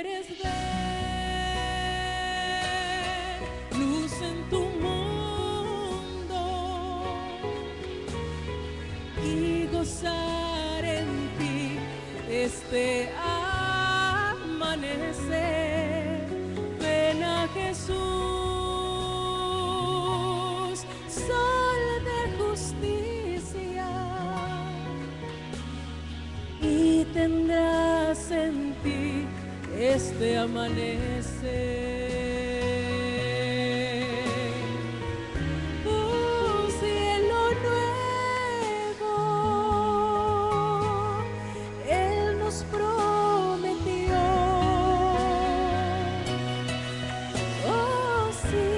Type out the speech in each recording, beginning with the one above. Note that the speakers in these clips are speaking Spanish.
quieres ver luz en tu mundo y gozar en ti este amanecer, ven a Jesús, sol de justicia, y tendrás en ti este amanecer. Un cielo nuevo Él nos prometió. Oh sí,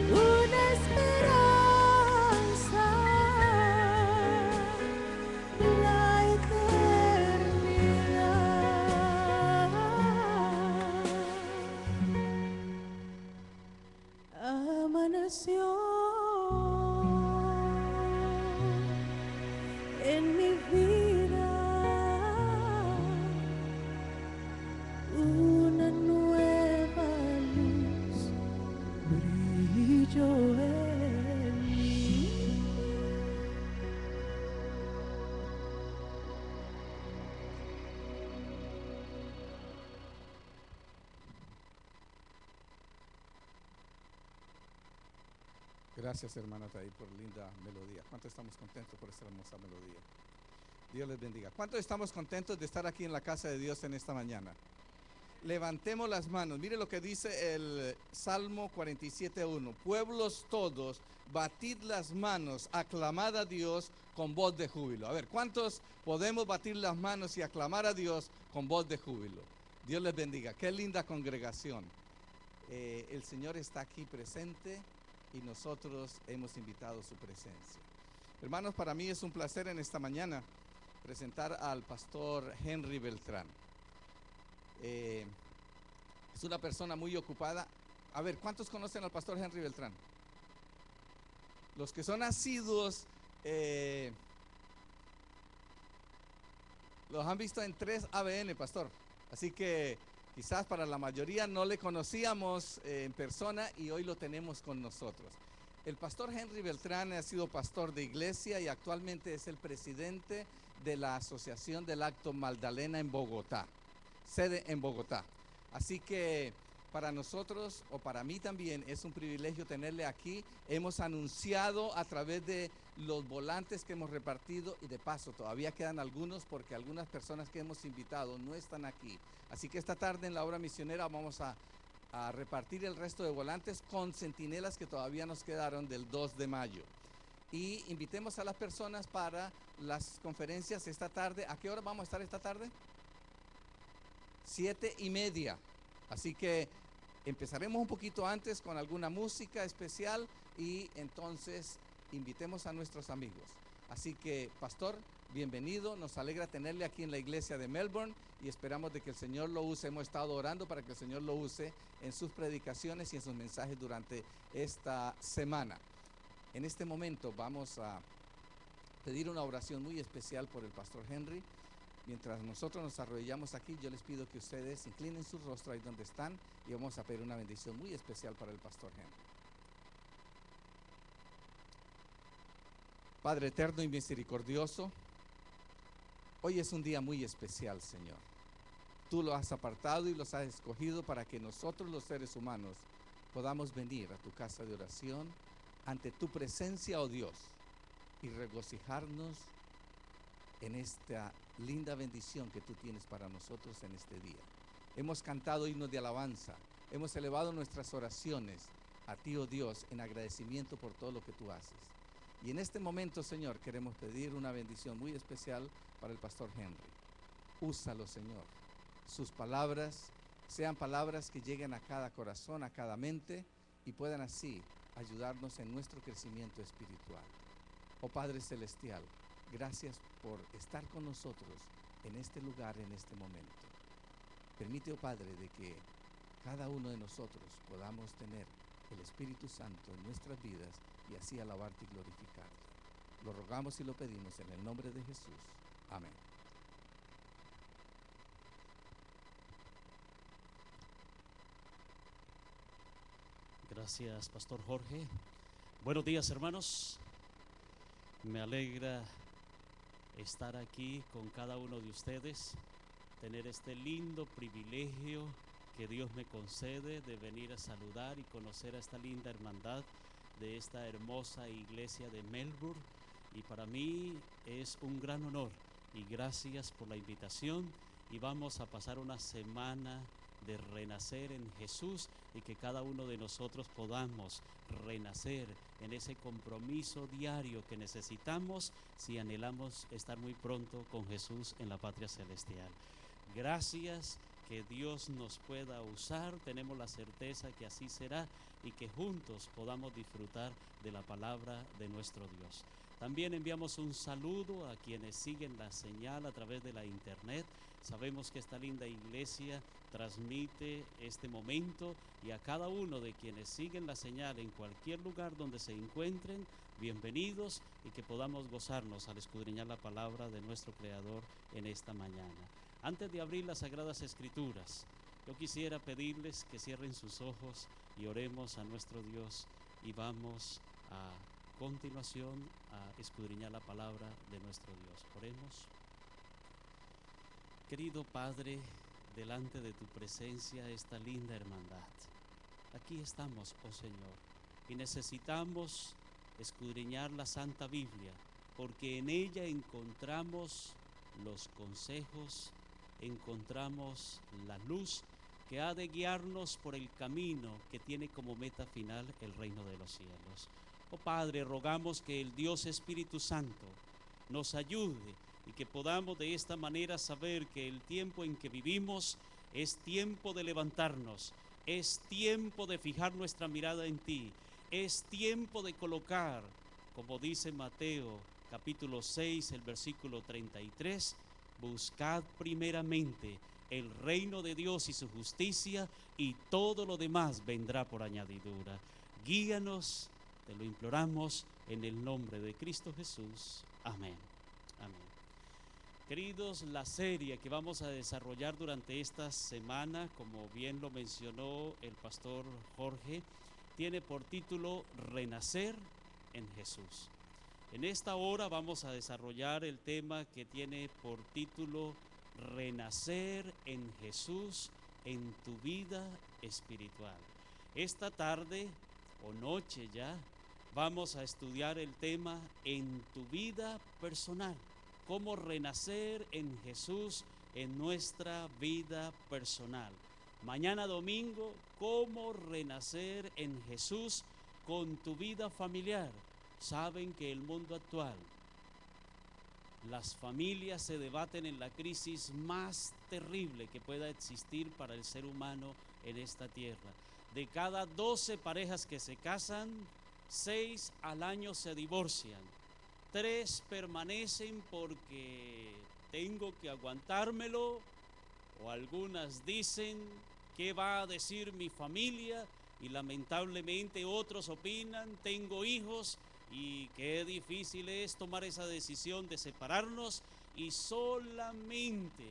una esperanza, la eternidad. Amaneció en mi vida una nueva luz, brilló en mí. Gracias, hermana Taí, por linda melodía. ¿Cuántos estamos contentos por esta hermosa melodía? Dios les bendiga. ¿Cuántos estamos contentos de estar aquí en la casa de Dios en esta mañana? Levantemos las manos. Mire lo que dice el Salmo 47:1. Pueblos todos, batid las manos, aclamad a Dios con voz de júbilo. A ver, ¿cuántos podemos batir las manos y aclamar a Dios con voz de júbilo? Dios les bendiga. Qué linda congregación. El Señor está aquí presente y nosotros hemos invitado su presencia. Hermanos, para mí es un placer en esta mañana presentar al pastor Henry Beltrán. Es una persona muy ocupada. A ver, ¿cuántos conocen al pastor Henry Beltrán? Los que son asiduos los han visto en 3 ABN, pastor. Así que quizás para la mayoría no le conocíamos en persona y hoy lo tenemos con nosotros. El pastor Henry Beltrán ha sido pastor de iglesia y actualmente es el presidente de la Asociación del Acto Magdalena en Bogotá, sede en Bogotá. Así que para nosotros, o para mí también, es un privilegio tenerle aquí. Hemos anunciado a través de los volantes que hemos repartido y de paso todavía quedan algunos porque algunas personas que hemos invitado no están aquí. Así que esta tarde en la obra misionera vamos a repartir el resto de volantes con centinelas que todavía nos quedaron del 2 de mayo. Y invitemos a las personas para las conferencias esta tarde. ¿A qué hora vamos a estar esta tarde? 7:30. Así que empezaremos un poquito antes con alguna música especial y entonces invitemos a nuestros amigos. Así que, pastor, bienvenido. Nos alegra tenerle aquí en la iglesia de Melbourne y esperamos de que el Señor lo use. Hemos estado orando para que el Señor lo use en sus predicaciones y en sus mensajes durante esta semana. En este momento vamos a pedir una oración muy especial por el pastor Henry. Mientras nosotros nos arrodillamos aquí, yo les pido que ustedes inclinen su rostro ahí donde están y vamos a pedir una bendición muy especial para el pastor Henry. Padre eterno y misericordioso, hoy es un día muy especial, Señor. Tú lo has apartado y los has escogido para que nosotros los seres humanos podamos venir a tu casa de oración ante tu presencia, oh Dios, y regocijarnos en esta linda bendición que tú tienes para nosotros en este día. Hemos cantado himnos de alabanza, hemos elevado nuestras oraciones a ti, oh Dios, en agradecimiento por todo lo que tú haces. Y en este momento, Señor, queremos pedir una bendición muy especial para el pastor Henry. Úsalo, Señor. Sus palabras sean palabras que lleguen a cada corazón, a cada mente y puedan así ayudarnos en nuestro crecimiento espiritual. Oh Padre Celestial, gracias por estar con nosotros en este lugar, en este momento. Permite, oh Padre, de que cada uno de nosotros podamos tener el Espíritu Santo en nuestras vidas y así alabarte y glorificarte. Lo rogamos y lo pedimos en el nombre de Jesús. Amén. Gracias, Pastor Jorge. Buenos días, hermanos. Me alegra estar aquí con cada uno de ustedes, tener este lindo privilegio que Dios me concede de venir a saludar y conocer a esta linda hermandad de esta hermosa iglesia de Melbourne. Y para mí es un gran honor y gracias por la invitación. Y vamos a pasar una semana de renacer en Jesús y que cada uno de nosotros podamos renacer en ese compromiso diario que necesitamos si anhelamos estar muy pronto con Jesús en la patria celestial. Gracias, que Dios nos pueda usar, tenemos la certeza que así será y que juntos podamos disfrutar de la palabra de nuestro Dios. También enviamos un saludo a quienes siguen la señal a través de la internet. Sabemos que esta linda iglesia transmite este momento y a cada uno de quienes siguen la señal en cualquier lugar donde se encuentren, bienvenidos y que podamos gozarnos al escudriñar la palabra de nuestro Creador en esta mañana. Antes de abrir las Sagradas Escrituras, yo quisiera pedirles que cierren sus ojos y oremos a nuestro Dios y vamos a continuación a escudriñar la palabra de nuestro Dios. Oremos. Querido Padre, delante de tu presencia esta linda hermandad. Aquí estamos, oh Señor, y necesitamos escudriñar la Santa Biblia, porque en ella encontramos los consejos, encontramos la luz que ha de guiarnos por el camino que tiene como meta final el reino de los cielos. Oh Padre, rogamos que el Dios Espíritu Santo nos ayude y que podamos de esta manera saber que el tiempo en que vivimos es tiempo de levantarnos, es tiempo de fijar nuestra mirada en ti, es tiempo de colocar, como dice Mateo capítulo 6, el versículo 33, buscad primeramente el reino de Dios y su justicia y todo lo demás vendrá por añadidura. Guíanos, te lo imploramos en el nombre de Cristo Jesús. Amén. Amén. Queridos, la serie que vamos a desarrollar durante esta semana, como bien lo mencionó el pastor Jorge, tiene por título Renacer en Jesús. En esta hora vamos a desarrollar el tema que tiene por título Renacer en Jesús en tu vida espiritual. Esta tarde o noche ya vamos a estudiar el tema en tu vida personal. Cómo renacer en Jesús en nuestra vida personal. Mañana domingo, cómo renacer en Jesús con tu vida familiar. Saben que el mundo actual, las familias se debaten en la crisis más terrible que pueda existir para el ser humano en esta tierra. De cada 12 parejas que se casan, 6 al año se divorcian. 3 permanecen porque tengo que aguantármelo, o algunas dicen qué va a decir mi familia, y lamentablemente otros opinan tengo hijos y qué difícil es tomar esa decisión de separarnos, y solamente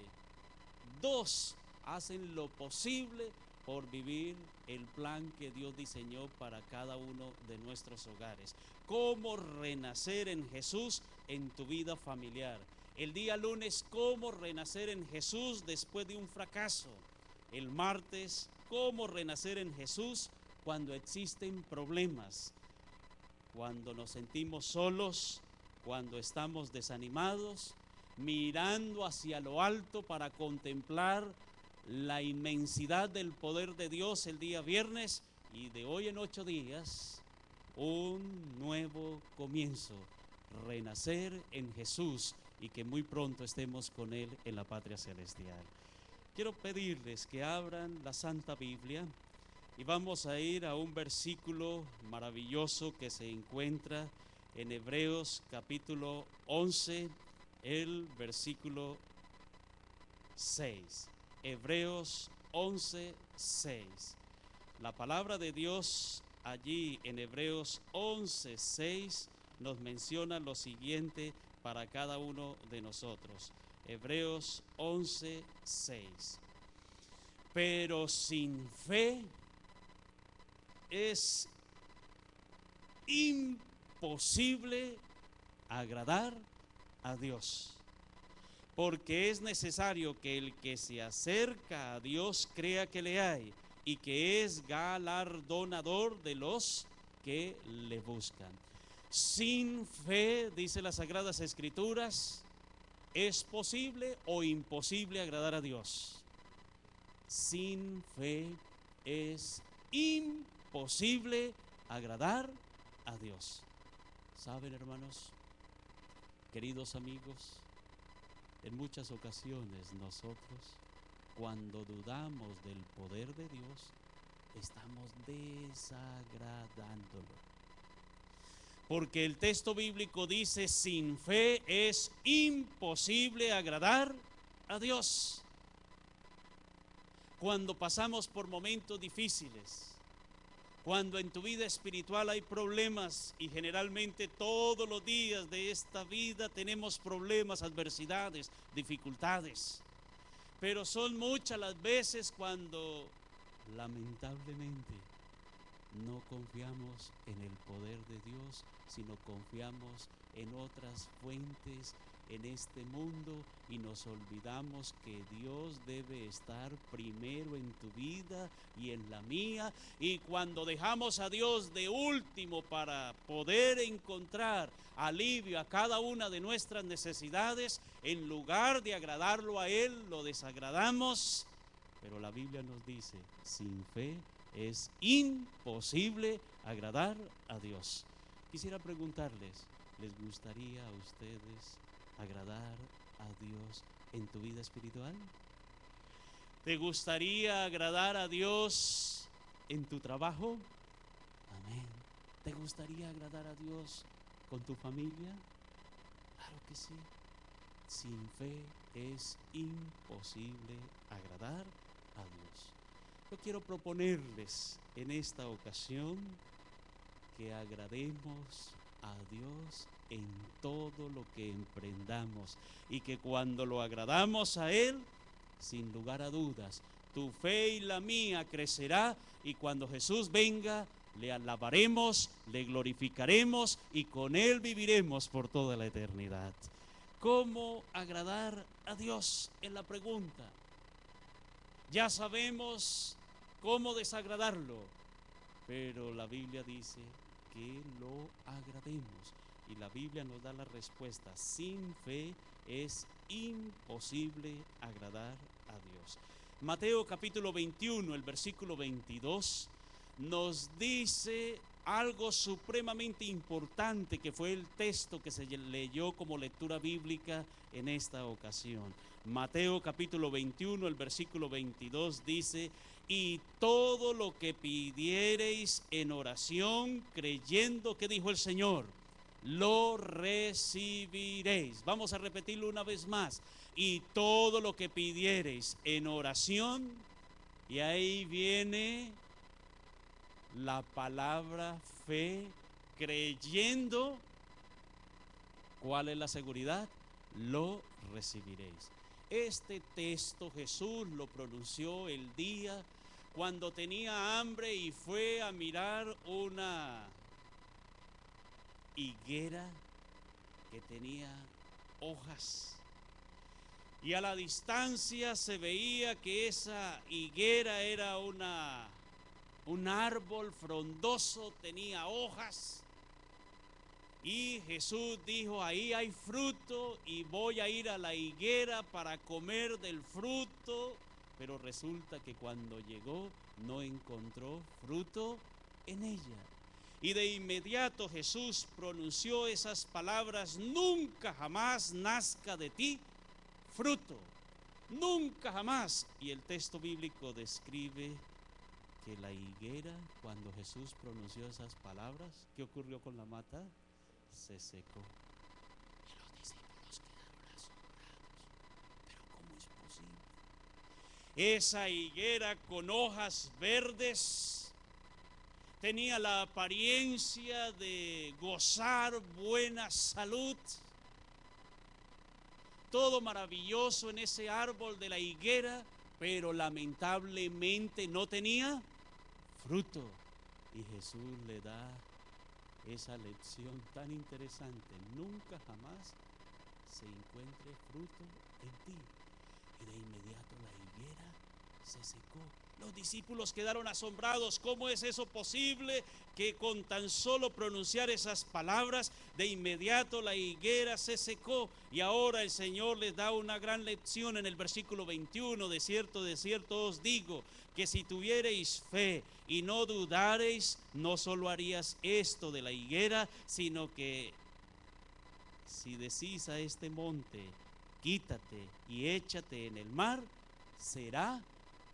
2 hacen lo posible por vivir el plan que Dios diseñó para cada uno de nuestros hogares. Cómo renacer en Jesús en tu vida familiar. El día lunes, cómo renacer en Jesús después de un fracaso. El martes, cómo renacer en Jesús cuando existen problemas, cuando nos sentimos solos, cuando estamos desanimados, mirando hacia lo alto para contemplar la inmensidad del poder de Dios el día viernes, y de hoy en 8 días un nuevo comienzo, renacer en Jesús y que muy pronto estemos con Él en la patria celestial. Quiero pedirles que abran la Santa Biblia y vamos a ir a un versículo maravilloso que se encuentra en Hebreos capítulo 11, el versículo 6. Hebreos 11, 6. La palabra de Dios allí en Hebreos 11, 6 nos menciona lo siguiente para cada uno de nosotros. Hebreos 11, 6. Pero sin fe es imposible agradar a Dios, porque es necesario que el que se acerca a Dios crea que le hay y que es galardonador de los que le buscan. Sin fe, dice las Sagradas Escrituras, ¿es posible o imposible agradar a Dios? Sin fe es imposible agradar a Dios. ¿Saben, hermanos, queridos amigos? En muchas ocasiones nosotros, cuando dudamos del poder de Dios, estamos desagradándolo. Porque el texto bíblico dice, sin fe es imposible agradar a Dios. Cuando pasamos por momentos difíciles, cuando en tu vida espiritual hay problemas, y generalmente todos los días de esta vida tenemos problemas, adversidades, dificultades, pero son muchas las veces cuando lamentablemente no confiamos en el poder de Dios, sino confiamos en otras fuentes en este mundo y nos olvidamos que Dios debe estar primero en tu vida y en la mía, y cuando dejamos a Dios de último para poder encontrar alivio a cada una de nuestras necesidades, en lugar de agradarlo a Él, lo desagradamos. Pero la Biblia nos dice, sin fe es imposible agradar a Dios. Quisiera preguntarles, ¿les gustaría a ustedes agradar a Dios en tu vida espiritual? ¿Te gustaría agradar a Dios en tu trabajo? Amén. ¿Te gustaría agradar a Dios con tu familia? Claro que sí. Sin fe es imposible agradar a Dios. Yo quiero proponerles en esta ocasión que agrademos a Dios en todo lo que emprendamos, y que cuando lo agradamos a Él, sin lugar a dudas, tu fe y la mía crecerá, y cuando Jesús venga, le alabaremos, le glorificaremos y con Él viviremos por toda la eternidad. ¿Cómo agradar a Dios? Es la pregunta. Ya sabemos cómo desagradarlo, pero la Biblia dice que lo agrademos, y la Biblia nos da la respuesta: sin fe es imposible agradar a Dios. Mateo capítulo 21, el versículo 22, nos dice algo supremamente importante, que fue el texto que se leyó como lectura bíblica en esta ocasión. Mateo capítulo 21, el versículo 22 dice: y todo lo que pidiereis en oración, creyendo, ¿qué dijo el Señor? Lo recibiréis. Vamos a repetirlo una vez más. Y todo lo que pidiereis en oración, y ahí viene la palabra fe, creyendo. ¿Cuál es la seguridad? Lo recibiréis. Este texto Jesús lo pronunció el día cuando tenía hambre y fue a mirar una higuera que tenía hojas, y a la distancia se veía que esa higuera era un árbol frondoso, tenía hojas, y Jesús dijo: ahí hay fruto y voy a ir a la higuera para comer del fruto. Pero resulta que cuando llegó no encontró fruto en ella. Y de inmediato Jesús pronunció esas palabras: nunca jamás nazca de ti fruto, nunca jamás. Y el texto bíblico describe que la higuera, cuando Jesús pronunció esas palabras, ¿qué ocurrió con la mata? Se secó. Y los discípulos quedaron asombrados. ¿Pero cómo es posible? Esa higuera con hojas verdes tenía la apariencia de gozar buena salud. Todo maravilloso en ese árbol de la higuera, pero lamentablemente no tenía fruto. Y Jesús le da esa lección tan interesante: nunca jamás se encuentre fruto en ti. Y de inmediato la higuera se secó. Los discípulos quedaron asombrados. ¿Cómo es eso posible? Que con tan solo pronunciar esas palabras, de inmediato la higuera se secó. Y ahora el Señor les da una gran lección en el versículo 21. De cierto os digo, que si tuviereis fe y no dudareis, no solo harías esto de la higuera, sino que si decís a este monte, quítate y échate en el mar, será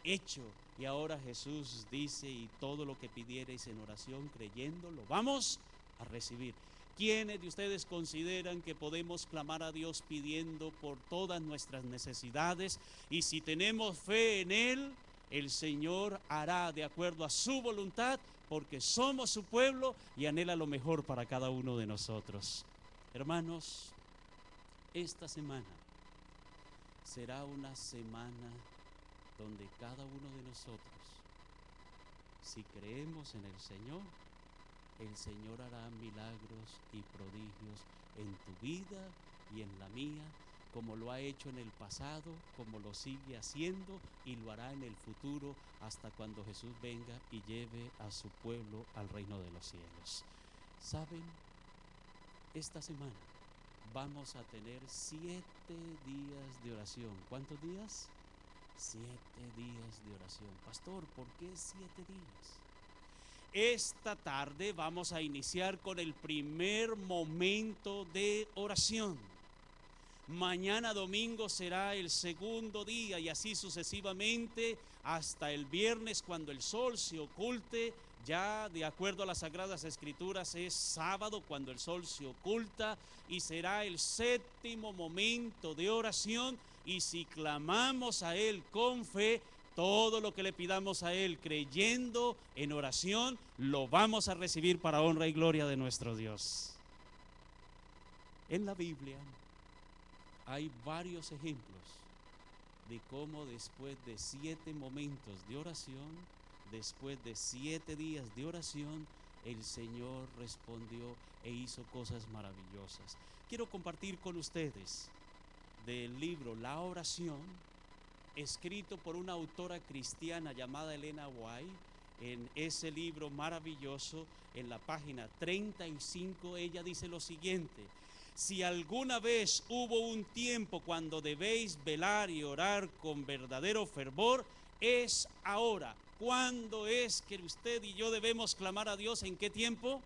hecho. Y ahora Jesús dice: y todo lo que pidiereis en oración creyendo, lo vamos a recibir. ¿Quiénes de ustedes consideran que podemos clamar a Dios pidiendo por todas nuestras necesidades? Y si tenemos fe en Él, el Señor hará de acuerdo a su voluntad, porque somos su pueblo y anhela lo mejor para cada uno de nosotros. Hermanos, esta semana será una semana donde cada uno de nosotros, si creemos en el Señor hará milagros y prodigios en tu vida y en la mía, como lo ha hecho en el pasado, como lo sigue haciendo y lo hará en el futuro, hasta cuando Jesús venga y lleve a su pueblo al reino de los cielos. ¿Saben? Esta semana vamos a tener 7 días de oración. ¿Cuántos días? 7 días de oración. Pastor, ¿por qué 7 días? Esta tarde vamos a iniciar con el primer momento de oración. Mañana domingo será el segundo día y así sucesivamente hasta el viernes, cuando el sol se oculte. Ya de acuerdo a las Sagradas Escrituras es sábado cuando el sol se oculta, y será el 7º momento de oración. Y si clamamos a Él con fe, todo lo que le pidamos a Él creyendo en oración, lo vamos a recibir para honra y gloria de nuestro Dios. En la Biblia hay varios ejemplos de cómo después de 7 momentos de oración, después de 7 días de oración, el Señor respondió e hizo cosas maravillosas. Quiero compartir con ustedes del libro La Oración, escrito por una autora cristiana llamada Elena White. En ese libro maravilloso, en la página 35, ella dice lo siguiente: si alguna vez hubo un tiempo cuando debéis velar y orar con verdadero fervor, es ahora. ¿Cuándo es que usted y yo debemos clamar a Dios? ¿En qué tiempo?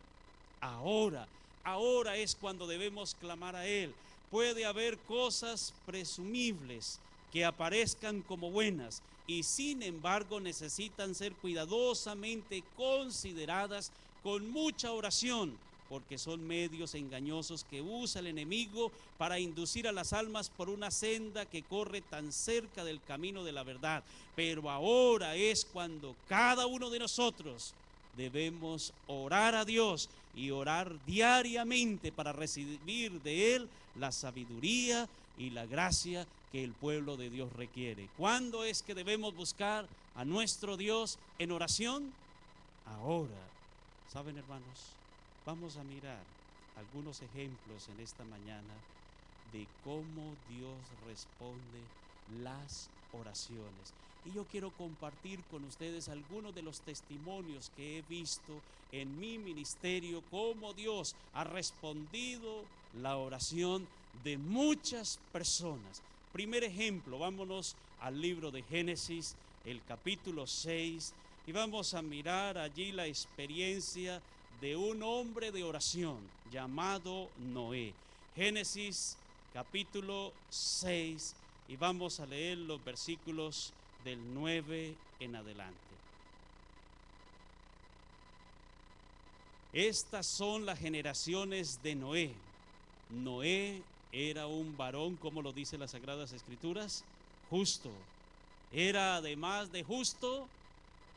Ahora. Ahora es cuando debemos clamar a Él. Puede haber cosas presumibles que aparezcan como buenas y sin embargo necesitan ser cuidadosamente consideradas con mucha oración, porque son medios engañosos que usa el enemigo para inducir a las almas por una senda que corre tan cerca del camino de la verdad. Pero ahora es cuando cada uno de nosotros debemos orar a Dios y orar diariamente para recibir de Él la sabiduría y la gracia que el pueblo de Dios requiere. ¿Cuándo es que debemos buscar a nuestro Dios en oración? Ahora. ¿Saben, hermanos? Vamos a mirar algunos ejemplos en esta mañana de cómo Dios responde las oraciones. Y yo quiero compartir con ustedes algunos de los testimonios que he visto en mi ministerio, cómo Dios ha respondido la oración de muchas personas. Primer ejemplo, vámonos al libro de Génesis, el capítulo 6, y vamos a mirar allí la experiencia de un hombre de oración llamado Noé. Génesis capítulo 6, y vamos a leer los versículos del 9 en adelante. Estas son las generaciones de Noé. Noé era un varón, como lo dice las Sagradas Escrituras, justo. Era además de justo,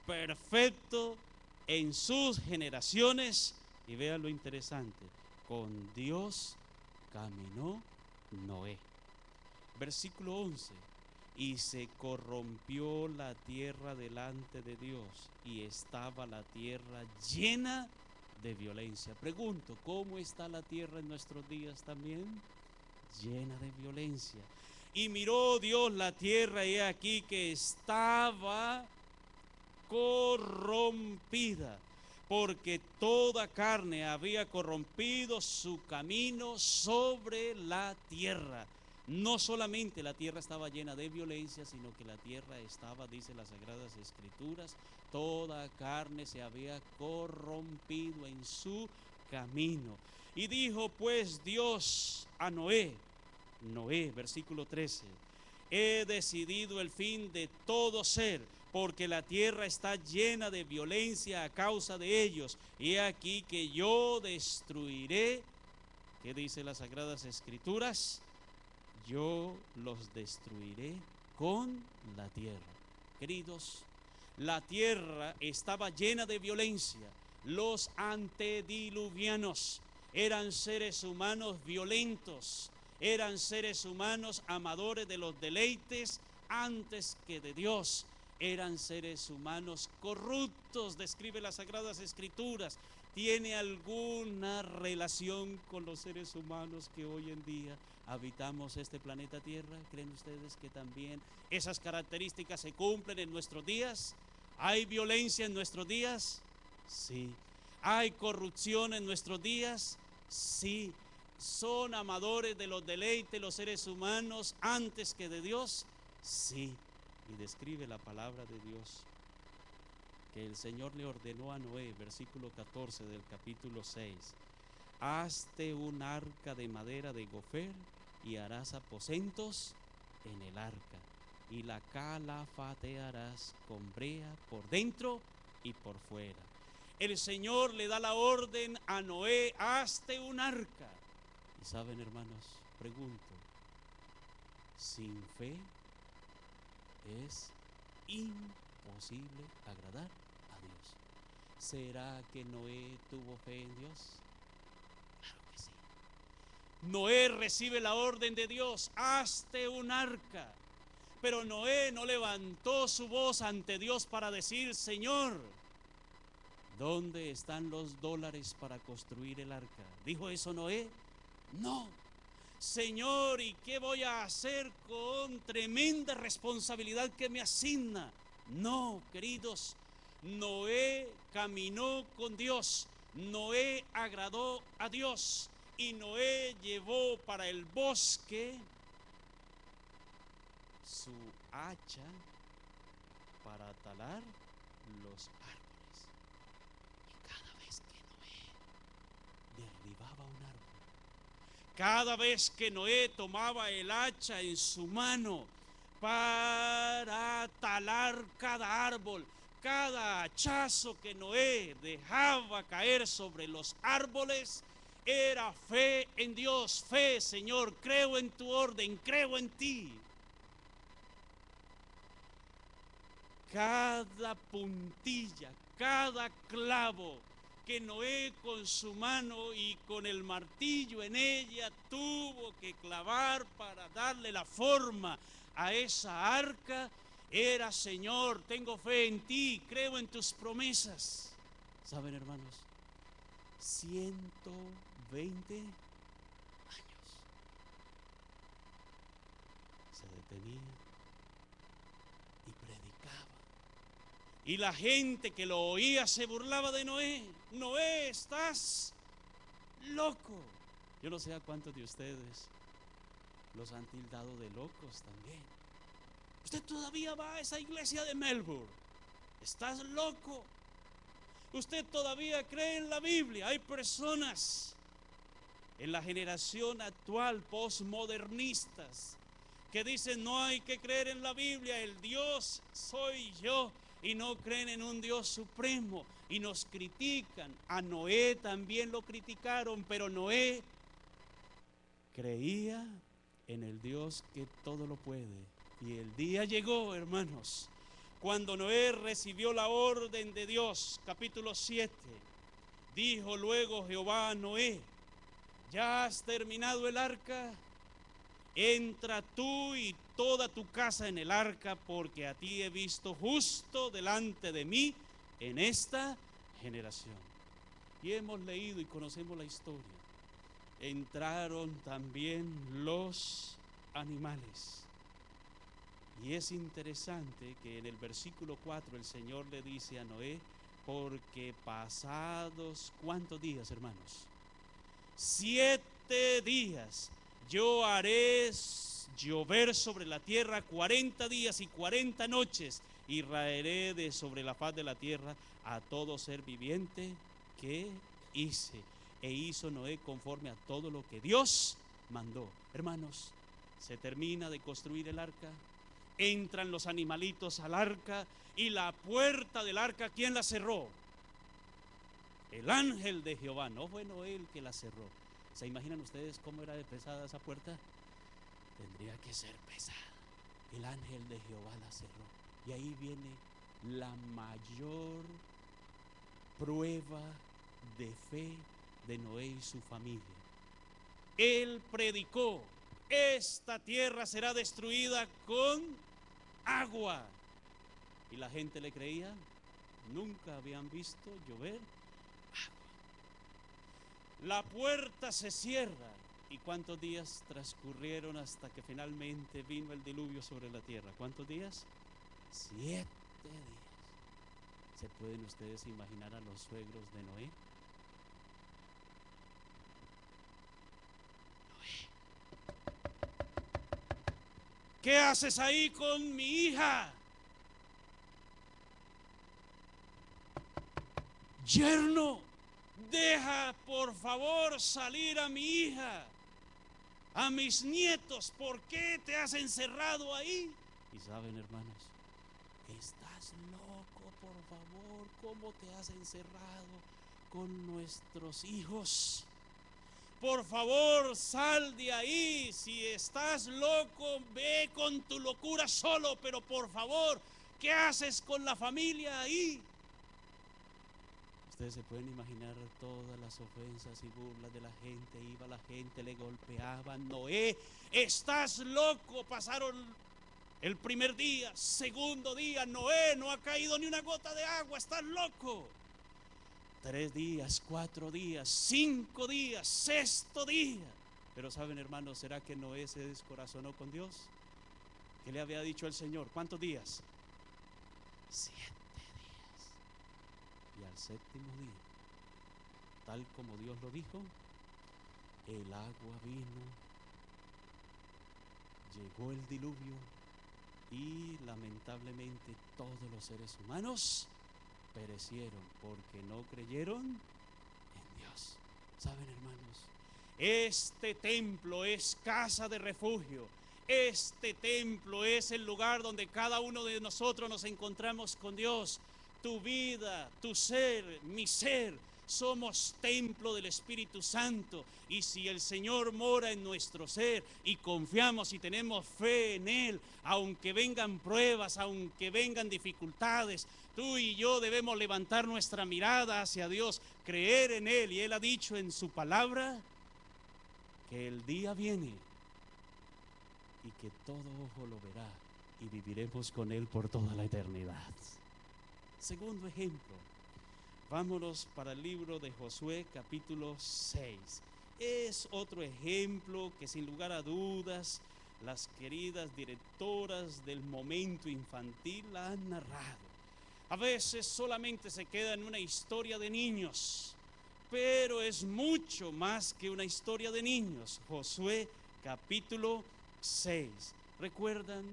perfecto en sus generaciones. Y vean lo interesante: con Dios caminó Noé. Versículo 11. y se corrompió la tierra delante de Dios, y estaba la tierra llena de violencia. Pregunto, ¿cómo está la tierra en nuestros días también? Llena de violencia. Y miró Dios la tierra, y he aquí que estaba corrompida, porque toda carne había corrompido su camino sobre la tierra. No solamente la tierra estaba llena de violencia, sino que la tierra estaba, dice las Sagradas Escrituras, toda carne se había corrompido en su camino. Y dijo pues Dios a Noé, versículo 13, he decidido el fin de todo ser, porque la tierra está llena de violencia a causa de ellos. Y he aquí que yo destruiré, ¿qué dice las Sagradas Escrituras? Yo los destruiré con la tierra. Queridos, la tierra estaba llena de violencia. Los antediluvianos eran seres humanos violentos, eran seres humanos amadores de los deleites antes que de Dios. Eran seres humanos corruptos, describe las Sagradas Escrituras. ¿Tiene alguna relación con los seres humanos que hoy en día habitamos este planeta Tierra? ¿Creen ustedes que también esas características se cumplen en nuestros días? ¿Hay violencia en nuestros días? Sí. ¿Hay corrupción en nuestros días? Sí. ¿Son amadores de los deleites los seres humanos antes que de Dios? Sí. Y describe la palabra de Dios que el Señor le ordenó a Noé, versículo 14 del capítulo 6, hazte un arca de madera de gofer y harás aposentos en el arca y la calafatearás con brea por dentro y por fuera. El Señor le da la orden a Noé, hazte un arca. Y saben, hermanos, pregunto, sin fe es imposible agradar a Dios. ¿Será que Noé tuvo fe en Dios? Claro que sí. Noé recibe la orden de Dios, hazte un arca. Pero Noé no levantó su voz ante Dios para decir, Señor, ¿dónde están los dólares para construir el arca? ¿Dijo eso Noé? No. Señor, ¿y qué voy a hacer con tremenda responsabilidad que me asigna? No, queridos, Noé caminó con Dios, Noé agradó a Dios y Noé llevó para el bosque su hacha para talar los árboles. Y cada vez que Noé derribaba un árbol, cada vez que Noé tomaba el hacha en su mano para talar cada árbol, cada hachazo que Noé dejaba caer sobre los árboles, era fe en Dios, fe, Señor, creo en tu orden, creo en ti. Cada puntilla, cada clavo que Noé con su mano y con el martillo en ella tuvo que clavar para darle la forma a esa arca, era, Señor, tengo fe en ti, creo en tus promesas. ¿Saben, hermanos? 120 años se detenía y predicaba. Y la gente que lo oía se burlaba de Noé. Noé, estás loco. Yo no sé a cuántos de ustedes los han tildado de locos también. Usted todavía va a esa iglesia de Melbourne. Estás loco. Usted todavía cree en la Biblia. Hay personas en la generación actual, postmodernistas, que dicen no hay que creer en la Biblia, el Dios soy yo, y no creen en un Dios supremo y nos critican. A Noé también lo criticaron, pero Noé creía en el Dios que todo lo puede. Y el día llegó, hermanos, cuando Noé recibió la orden de Dios, capítulo 7, dijo luego Jehová a Noé, ¿ya has terminado el arca? entra tú y toda tu casa en el arca, porque a ti he visto justo delante de mí en esta generación. Y hemos leído y conocemos la historia. Entraron también los animales. Y es interesante que en el versículo 4 el Señor le dice a Noé, porque pasados, ¿cuántos días, hermanos? 7 días, yo haré llover sobre la tierra 40 días y 40 noches, y raeré de sobre la faz de la tierra a todo ser viviente que hice. E hizo Noé conforme a todo lo que Dios mandó. Hermanos, se termina de construir el arca, entran los animalitos al arca, y la puerta del arca, ¿quién la cerró? El ángel de Jehová. No fue Noé el que la cerró. ¿Se imaginan ustedes cómo era de pesada esa puerta? Tendría que ser pesada. El ángel de Jehová la cerró. Y ahí viene la mayor prueba de fe de Noé y su familia. Él predicó: esta tierra será destruida con agua. Y la gente le creía. Nunca habían visto llover agua. La puerta se cierra. ¿Y cuántos días transcurrieron hasta que finalmente vino el diluvio sobre la tierra? ¿Cuántos días? 7 días. ¿Se pueden ustedes imaginar a los suegros de Noé? ¿Qué haces ahí con mi hija? Yerno, deja por favor salir a mi hija, a mis nietos. ¿Por qué te has encerrado ahí? Y saben, hermanos, estás loco, por favor. ¿Cómo te has encerrado con nuestros hijos? Por favor, sal de ahí. Si estás loco, ve con tu locura solo, pero por favor, ¿qué haces con la familia ahí? Ustedes se pueden imaginar todas las ofensas y burlas de la gente. Iba la gente, le golpeaban. Noé, estás loco. Pasaron el primer día, segundo día. Noé, no ha caído ni una gota de agua, estás loco. 3 días, 4 días, 5 días, 6º día. Pero saben, hermanos, ¿será que Noé se descorazonó con Dios? ¿Qué le había dicho el Señor? ¿Cuántos días? 7 días. Y al 7º día, tal como Dios lo dijo, el agua vino, llegó el diluvio y lamentablemente todos los seres humanos perecieron porque no creyeron en Dios. ¿Saben, hermanos? Este templo es casa de refugio. Este templo es el lugar donde cada uno de nosotros nos encontramos con Dios. Tu vida, tu ser, mi ser, somos templo del Espíritu Santo. Y si el Señor mora en nuestro ser y confiamos y tenemos fe en Él, aunque vengan pruebas, aunque vengan dificultades, tú y yo debemos levantar nuestra mirada hacia Dios, creer en Él. Y Él ha dicho en su palabra que el día viene y que todo ojo lo verá y viviremos con Él por toda la eternidad. Segundo ejemplo, vámonos para el libro de Josué capítulo 6. Es otro ejemplo que sin lugar a dudas las queridas directoras del momento infantil la han narrado. A veces solamente se queda en una historia de niños, pero es mucho más que una historia de niños. Josué capítulo 6. ¿Recuerdan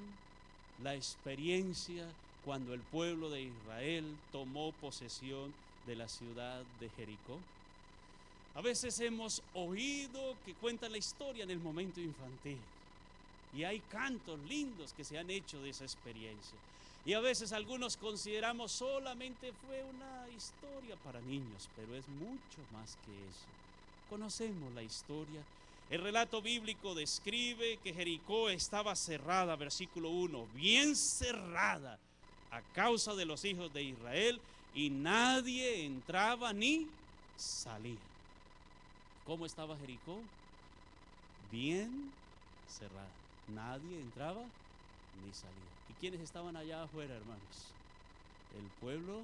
la experiencia cuando el pueblo de Israel tomó posesión de la ciudad de Jericó? A veces hemos oído que cuentan la historia en el momento infantil y hay cantos lindos que se han hecho de esa experiencia. Y a veces algunos consideramos solamente fue una historia para niños, pero es mucho más que eso. Conocemos la historia. El relato bíblico describe que Jericó estaba cerrada, versículo 1, bien cerrada a causa de los hijos de Israel, y nadie entraba ni salía. ¿Cómo estaba Jericó? Bien cerrada. Nadie entraba ni salía. ¿Y quiénes estaban allá afuera, hermanos? El pueblo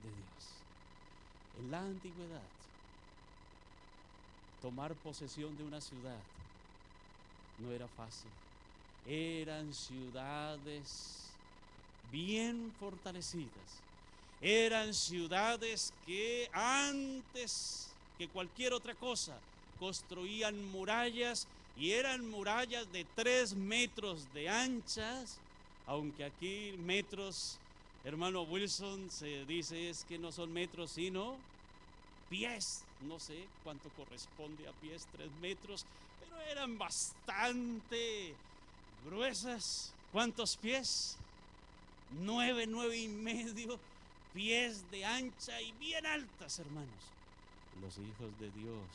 de Dios. En la antigüedad, tomar posesión de una ciudad no era fácil. Eran ciudades bien fortalecidas. Eran ciudades que antes que cualquier otra cosa construían murallas, y eran murallas de 3 metros de anchas, aunque aquí metros, hermano Wilson, se dice es que no son metros sino pies. No sé cuánto corresponde a pies, 3 metros, pero eran bastante gruesas. ¿Cuántos pies? 9, 9.5 pies de ancha y bien altas, hermanos. Los hijos de Dios,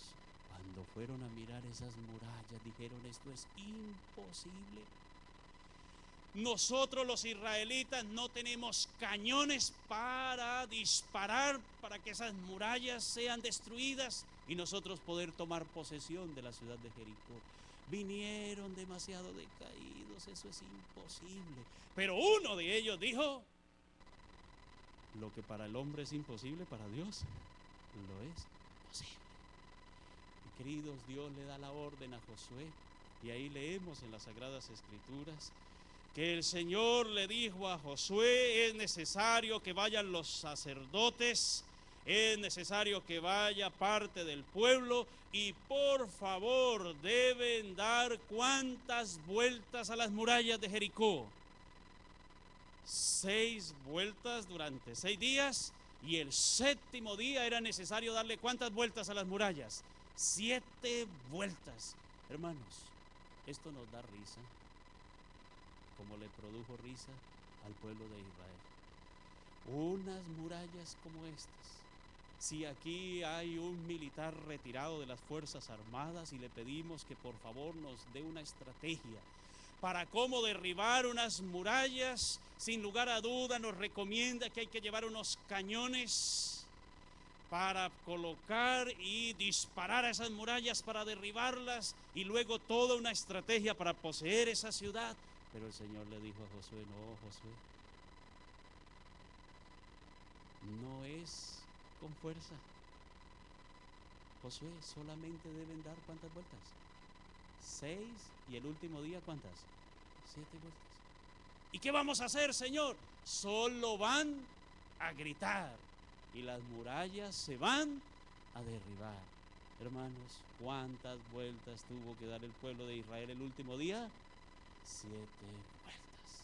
cuando fueron a mirar esas murallas, dijeron: esto es imposible. Nosotros los israelitas no tenemos cañones para disparar para que esas murallas sean destruidas y nosotros poder tomar posesión de la ciudad de Jericó. Vinieron demasiado decaídos, eso es imposible. Pero uno de ellos dijo: lo que para el hombre es imposible, para Dios lo es posible. Y queridos, Dios le da la orden a Josué, y ahí leemos en las Sagradas Escrituras que el Señor le dijo a Josué: es necesario que vayan los sacerdotes, es necesario que vaya parte del pueblo, y por favor deben dar ¿cuántas vueltas a las murallas de Jericó? 6 vueltas durante 6 días, y el 7º día era necesario darle ¿cuántas vueltas a las murallas? 7 vueltas. Hermanos, esto nos da risa, como le produjo risa al pueblo de Israel. Unas murallas como estas. Si aquí hay un militar retirado de las Fuerzas Armadas y le pedimos que por favor nos dé una estrategia para cómo derribar unas murallas, sin lugar a duda nos recomienda que hay que llevar unos cañones para colocar y disparar a esas murallas para derribarlas, y luego toda una estrategia para poseer esa ciudad. Pero el Señor le dijo a Josué: no, Josué, no es con fuerza. Josué, solamente deben dar ¿cuántas vueltas? 6, y el último día ¿cuántas? 7 vueltas. ¿Y qué vamos a hacer, Señor? Solo van a gritar y las murallas se van a derribar. Hermanos, ¿cuántas vueltas tuvo que dar el pueblo de Israel el último día? 7 vueltas.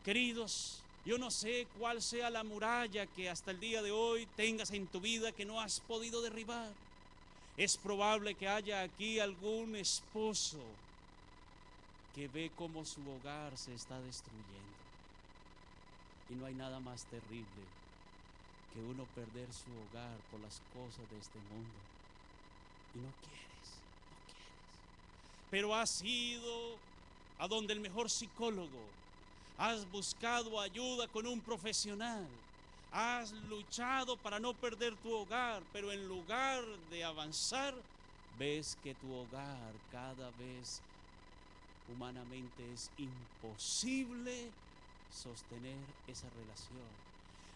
Queridos, yo no sé cuál sea la muralla que hasta el día de hoy tengas en tu vida que no has podido derribar. Es probable que haya aquí algún esposo que ve cómo su hogar se está destruyendo. Y no hay nada más terrible que uno perder su hogar por las cosas de este mundo. Y no quieres. Pero has ido a donde el mejor psicólogo, has buscado ayuda con un profesional, has luchado para no perder tu hogar, pero en lugar de avanzar, ves que tu hogar cada vez humanamente es imposible sostener esa relación.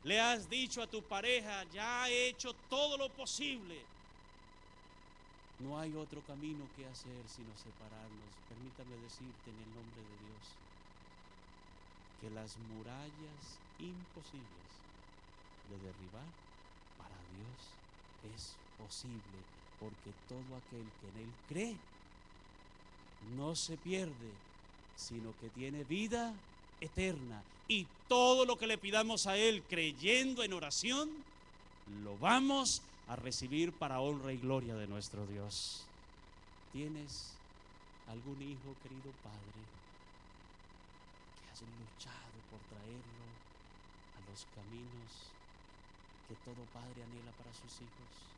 Le has dicho a tu pareja: ya he hecho todo lo posible. No hay otro camino que hacer sino separarnos. Permítame decirte en el nombre de Dios que las murallas imposibles de derribar para Dios es posible, porque todo aquel que en Él cree no se pierde, sino que tiene vida eterna. Y todo lo que le pidamos a Él creyendo en oración, lo vamos a recibir para honra y gloria de nuestro Dios. ¿Tienes algún hijo, querido padre, que has luchado por traerlo a los caminos que todo padre anhela para sus hijos?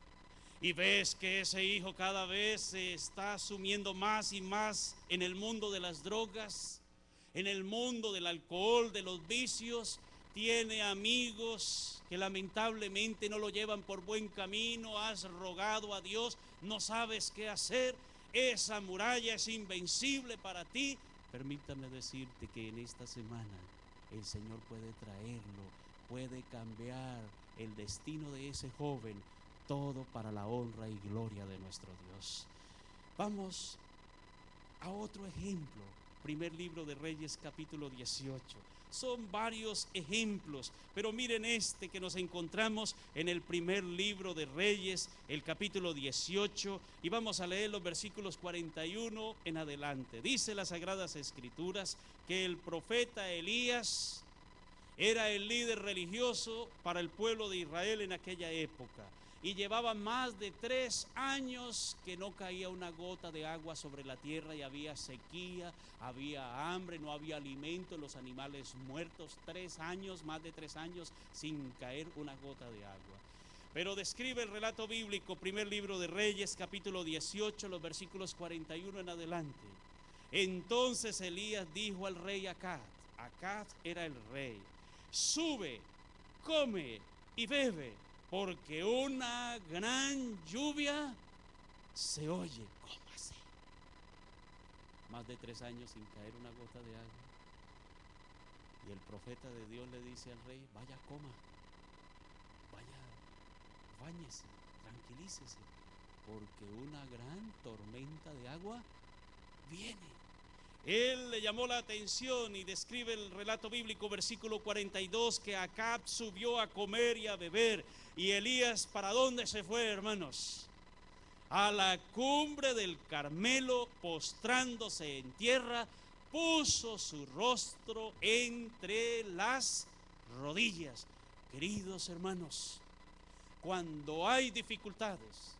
Y ves que ese hijo cada vez se está sumiendo más y más en el mundo de las drogas, en el mundo del alcohol, de los vicios. Tiene amigos que lamentablemente no lo llevan por buen camino. Has rogado a Dios, no sabes qué hacer. esa muralla es invencible para ti. Permítame decirte que en esta semana el Señor puede traerlo, puede cambiar el destino de ese joven, todo para la honra y gloria de nuestro Dios. Vamos a otro ejemplo. Primer libro de Reyes, capítulo 18. Son varios ejemplos, pero miren este que nos encontramos en el primer libro de Reyes, el capítulo 18, y vamos a leer los versículos 41 en adelante. Dice las Sagradas Escrituras que el profeta Elías era el líder religioso para el pueblo de Israel en aquella época. Y llevaba más de 3 años que no caía una gota de agua sobre la tierra, y había sequía, había hambre, no había alimento, los animales muertos. 3 años, más de 3 años sin caer una gota de agua. Pero describe el relato bíblico, primer libro de Reyes, capítulo 18, los versículos 41 en adelante. Entonces Elías dijo al rey Acaz, Acaz era el rey: sube, come y bebe, porque una gran lluvia se oye. ¿Cómo así? Más de 3 años sin caer una gota de agua. Y el profeta de Dios le dice al rey: vaya, coma, vaya, báñese, tranquilícese, porque una gran tormenta de agua viene. Él le llamó la atención y describe el relato bíblico, versículo 42, que Acab subió a comer y a beber. Y Elías, ¿para dónde se fue, hermanos? A la cumbre del Carmelo, postrándose en tierra, puso su rostro entre las rodillas. Queridos hermanos, cuando hay dificultades,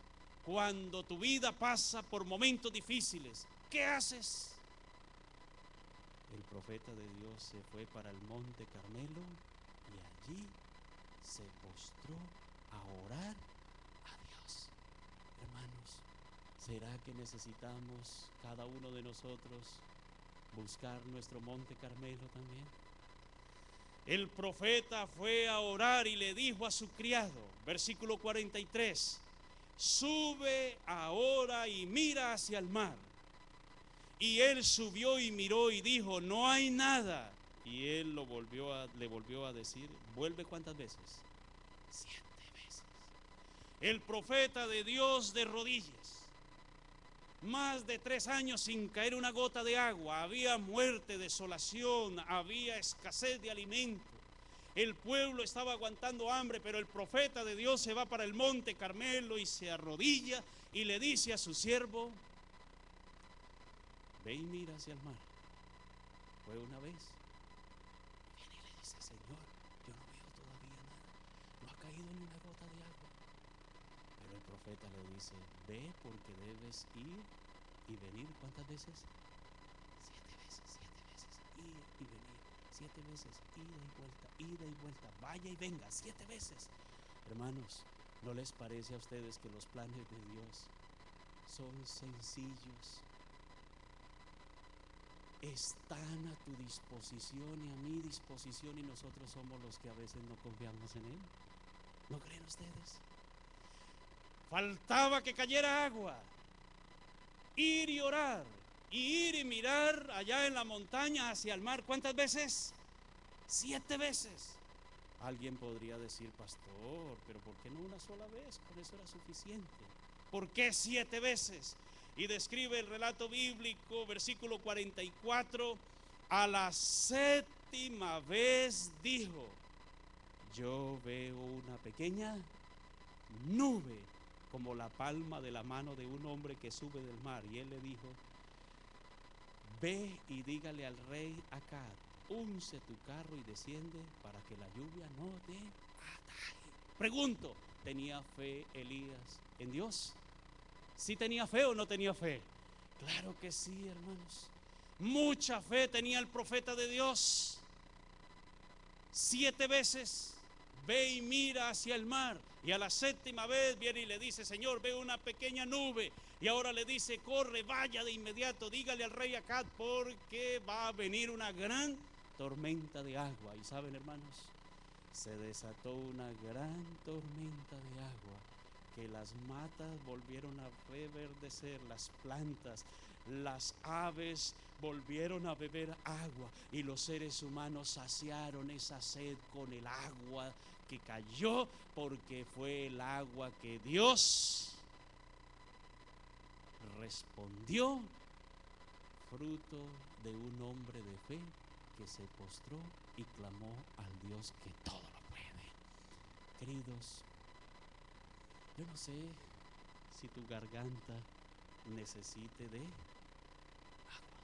cuando tu vida pasa por momentos difíciles, ¿qué haces? El profeta de Dios se fue para el monte Carmelo y allí se postró a orar a Dios. Hermanos, ¿será que necesitamos cada uno de nosotros buscar nuestro monte Carmelo también? El profeta fue a orar y le dijo a su criado, versículo 43, sube ahora y mira hacia el mar. Y él subió y miró y dijo, no hay nada. Y él le volvió a decir, ¿vuelve cuántas veces? 7 veces. El profeta de Dios de rodillas, más de 3 años sin caer una gota de agua, había muerte, desolación, había escasez de alimento. El pueblo estaba aguantando hambre, pero el profeta de Dios se va para el monte Carmelo y se arrodilla y le dice a su siervo, ve y mira hacia el mar. Fue una vez. Viene y le dice, Señor, yo no veo todavía nada. No ha caído ni una gota de agua. Pero el profeta le dice, ve porque debes ir y venir. ¿Cuántas veces? 7 veces, 7 veces. Ir y venir. 7 veces. Ida y vuelta. Vaya y venga. 7 veces. Hermanos, ¿no les parece a ustedes que los planes de Dios son sencillos? Están a tu disposición y a mi disposición, y nosotros somos los que a veces no confiamos en Él. ¿No creen ustedes? Faltaba que cayera agua, ir y orar, y ir y mirar allá en la montaña hacia el mar. ¿Cuántas veces? 7 veces. Alguien podría decir, pastor, pero ¿por qué no una sola vez? Con eso era suficiente. ¿Por qué 7 veces? Y describe el relato bíblico, versículo 44, a la 7ª vez dijo, yo veo una pequeña nube como la palma de la mano de un hombre que sube del mar. Y él le dijo, ve y dígale al rey Acab, unce tu carro y desciende para que la lluvia no te ataje. Pregunto, ¿tenía fe Elías en Dios? ¿Sí tenía fe o no tenía fe? Claro que sí, hermanos. Mucha fe tenía el profeta de Dios. 7 veces ve y mira hacia el mar, y a la 7ª vez viene y le dice, Señor, veo una pequeña nube. Y ahora le dice, corre, vaya de inmediato, dígale al rey Acab, porque va a venir una gran tormenta de agua. Y saben, hermanos, se desató una gran tormenta de agua. que las matas volvieron a reverdecer, las plantas, las aves volvieron a beber agua y los seres humanos saciaron esa sed con el agua que cayó, porque fue el agua que Dios respondió, fruto de un hombre de fe que se postró y clamó al Dios que todo lo puede. Queridos, yo no sé si tu garganta necesite de agua.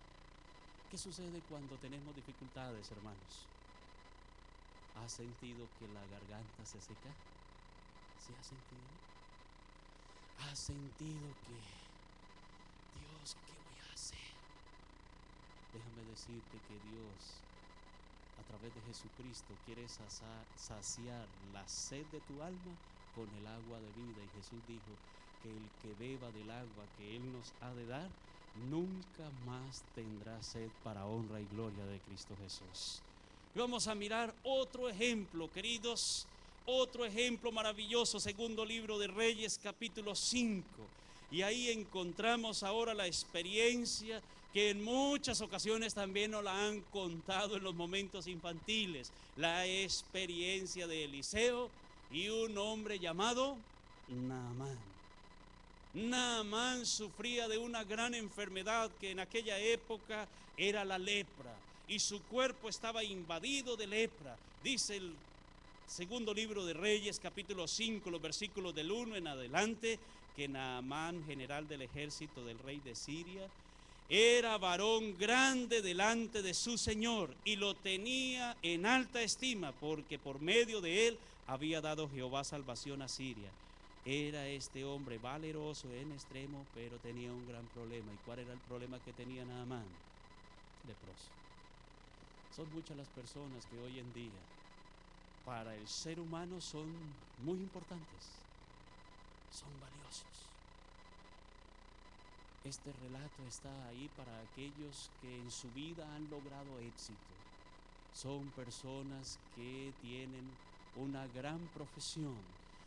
¿Qué sucede cuando tenemos dificultades, hermanos? ¿Has sentido que la garganta se seca? ¿Sí has sentido? ¿Has sentido que, Dios, qué voy a hacer? Déjame decirte que Dios, a través de Jesucristo, quiere saciar la sed de tu alma con el agua de vida. Y Jesús dijo que el que beba del agua que Él nos ha de dar, nunca más tendrá sed, para honra y gloria de Cristo Jesús. Y vamos a mirar otro ejemplo, queridos, otro ejemplo maravilloso, segundo libro de Reyes, capítulo 5. Y ahí encontramos ahora la experiencia que en muchas ocasiones también nos la han contado en los momentos infantiles, la experiencia de Eliseo y un hombre llamado Naamán. Naamán sufría de una gran enfermedad que en aquella época era la lepra, y su cuerpo estaba invadido de lepra. Dice el segundo libro de Reyes, capítulo 5, los versículos del 1 en adelante, que Naamán, general del ejército del rey de Siria, era varón grande delante de su señor y lo tenía en alta estima, porque por medio de él había dado Jehová salvación a Siria. Era este hombre valeroso en extremo, pero tenía un gran problema. ¿Y cuál era el problema que tenía Naamán? Leproso. Son muchas las personas que hoy en día para el ser humano son muy importantes, son valiosos. Este relato está ahí para aquellos que en su vida han logrado éxito. Son personas que tienen una gran profesión,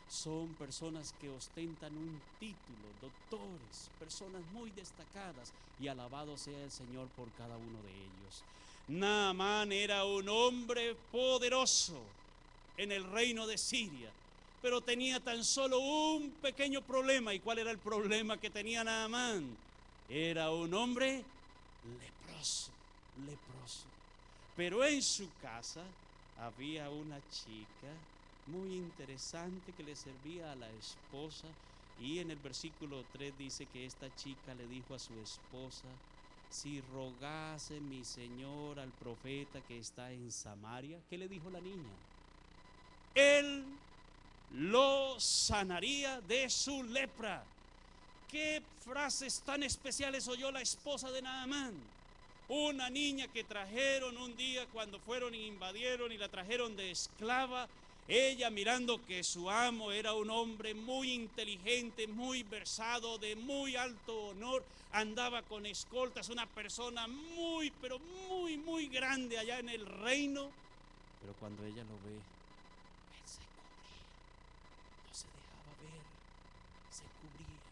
son personas que ostentan un título, doctores, personas muy destacadas, y alabado sea el Señor por cada uno de ellos. Naamán era un hombre poderoso en el reino de Siria, pero tenía tan solo un pequeño problema. ¿Y cuál era el problema que tenía Naamán? Era un hombre leproso. Pero en su casa había una chica muy interesante que le servía a la esposa, y en el versículo 3 dice que esta chica le dijo a su esposa: si rogase mi señor al profeta que está en Samaria. ¿Qué le dijo la niña? Él lo sanaría de su lepra. ¿Qué frases tan especiales oyó la esposa de Naamán? Una niña que trajeron un día cuando fueron y invadieron y la trajeron de esclava. Ella, mirando que su amo era un hombre muy inteligente, muy versado, de muy alto honor, andaba con escoltas, una persona muy, pero muy grande allá en el reino. Pero cuando ella lo ve, él se cubría, no se dejaba ver, se cubría.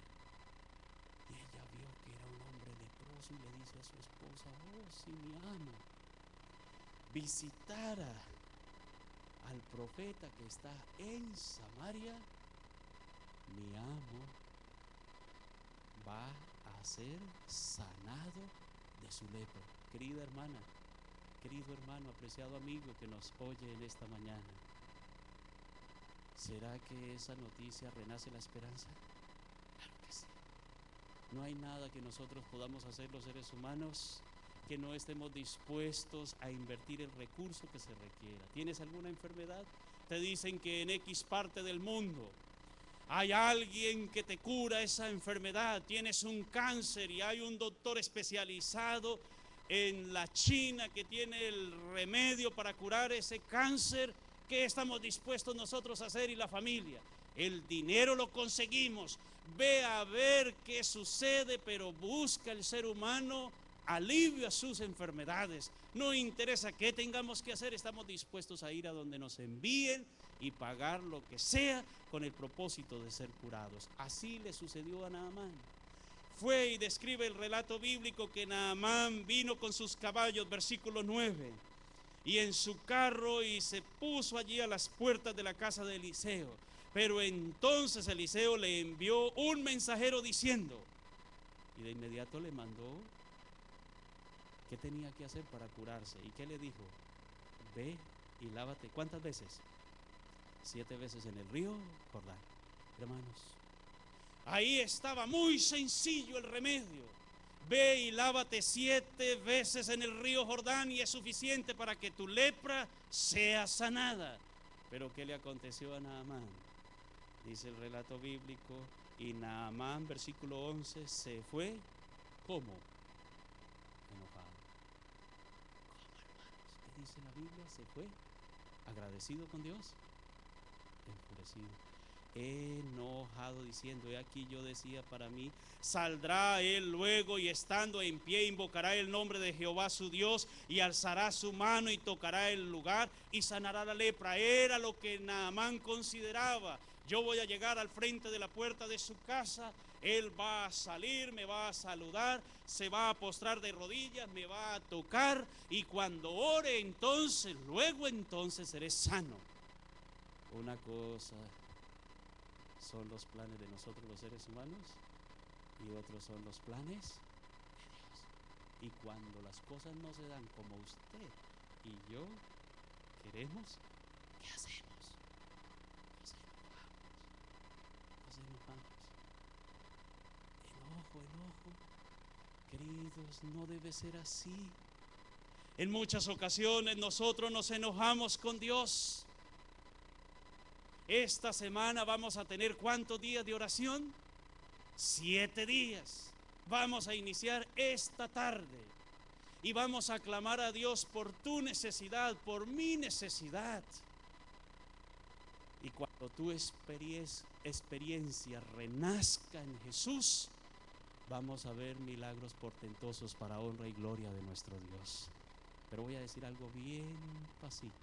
Y ella vio que era un hombre leproso y le dice a su esposa: oh, si mi amo visitara al profeta que está en Samaria, mi amo va a ser sanado de su lepra. Querida hermana, querido hermano, apreciado amigo que nos oye en esta mañana, ¿será que esa noticia renace la esperanza? Claro que sí. No hay nada que nosotros podamos hacer los seres humanos que no estemos dispuestos a invertir el recurso que se requiera. ¿Tienes alguna enfermedad? Te dicen que en X parte del mundo hay alguien que te cura esa enfermedad. Tienes un cáncer y hay un doctor especializado en la China que tiene el remedio para curar ese cáncer. ¿Qué estamos dispuestos nosotros a hacer y la familia? El dinero lo conseguimos. Ve a ver qué sucede, pero busca el ser humano alivio a sus enfermedades. No interesa qué tengamos que hacer, estamos dispuestos a ir a donde nos envíen y pagar lo que sea con el propósito de ser curados. Así le sucedió a Naamán. Fue y describe el relato bíblico que Naamán vino con sus caballos, versículo 9, y en su carro y se puso allí a las puertas de la casa de Eliseo. Pero entonces Eliseo le envió un mensajero diciendo, y de inmediato le mandó qué tenía que hacer para curarse. ¿Y qué le dijo? Ve y lávate. ¿Cuántas veces? 7 veces en el río Jordán. Hermanos, ahí estaba muy sencillo el remedio. Ve y lávate 7 veces en el río Jordán y es suficiente para que tu lepra sea sanada. Pero ¿qué le aconteció a Naamán? Dice el relato bíblico, y Naamán, versículo 11, se fue, ¿cómo? Enojado. ¿Cómo, hermanos? ¿Qué dice la Biblia? Se fue, agradecido con Dios, enfurecido, enojado, diciendo, he aquí yo decía para mí, saldrá él luego y estando en pie invocará el nombre de Jehová su Dios y alzará su mano y tocará el lugar y sanará la lepra. Era lo que Naamán consideraba. Yo voy a llegar al frente de la puerta de su casa, él va a salir, me va a saludar, se va a postrar de rodillas, me va a tocar y cuando ore entonces, luego entonces seré sano. Una cosa son los planes de nosotros los seres humanos y otros son los planes de Dios. Y cuando las cosas no se dan como usted y yo queremos, ¿qué hacemos? Nos enojamos. Enojo. Queridos, no debe ser así. En muchas ocasiones nosotros nos enojamos con Dios. Esta semana vamos a tener ¿cuántos días de oración? 7 días. Vamos a iniciar esta tarde y vamos a clamar a Dios por tu necesidad, por mi necesidad. Y cuando tu experiencia renazca en Jesús, vamos a ver milagros portentosos para honra y gloria de nuestro Dios. Pero voy a decir algo bien pasito.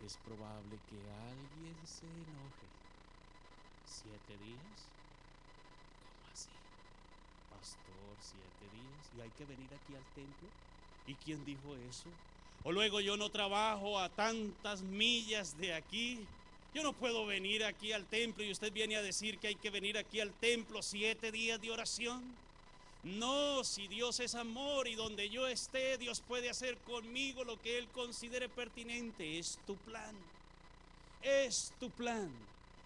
Es probable que alguien se enoje. 7 días. ¿Cómo así? Pastor, 7 días. ¿Y hay que venir aquí al templo? ¿Y quién dijo eso? O luego yo no trabajo a tantas millas de aquí. Yo no puedo venir aquí al templo y usted viene a decir que hay que venir aquí al templo 7 días de oración. No, si Dios es amor y donde yo esté, Dios puede hacer conmigo lo que Él considere pertinente. Es tu plan. Es tu plan.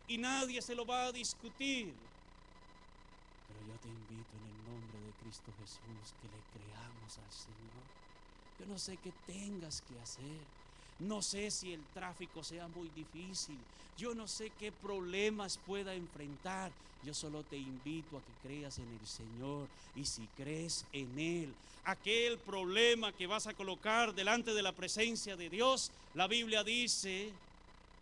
Y nadie se lo va a discutir. Pero yo te invito en el nombre de Cristo Jesús que le creamos al Señor. Yo no sé qué tengas que hacer. No sé si el tráfico sea muy difícil. Yo no sé qué problemas pueda enfrentar. Yo solo te invito a que creas en el Señor. Y si crees en Él, aquel problema que vas a colocar delante de la presencia de Dios, la Biblia dice,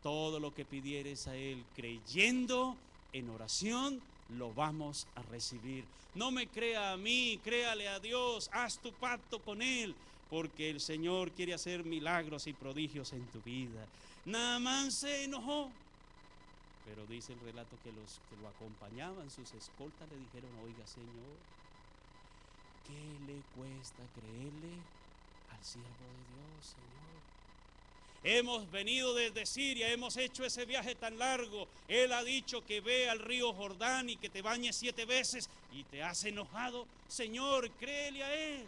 todo lo que pidieres a Él creyendo en oración, lo vamos a recibir. No me crea a mí, créale a Dios, haz tu pacto con Él. Porque el Señor quiere hacer milagros y prodigios en tu vida. Naamán se enojó. Pero dice el relato que los que lo acompañaban, sus escoltas, le dijeron, oiga Señor, ¿qué le cuesta creerle al siervo de Dios, Señor? Hemos venido desde Siria, hemos hecho ese viaje tan largo. Él ha dicho que ve al río Jordán y que te bañes 7 veces y te has enojado. Señor, créele a Él.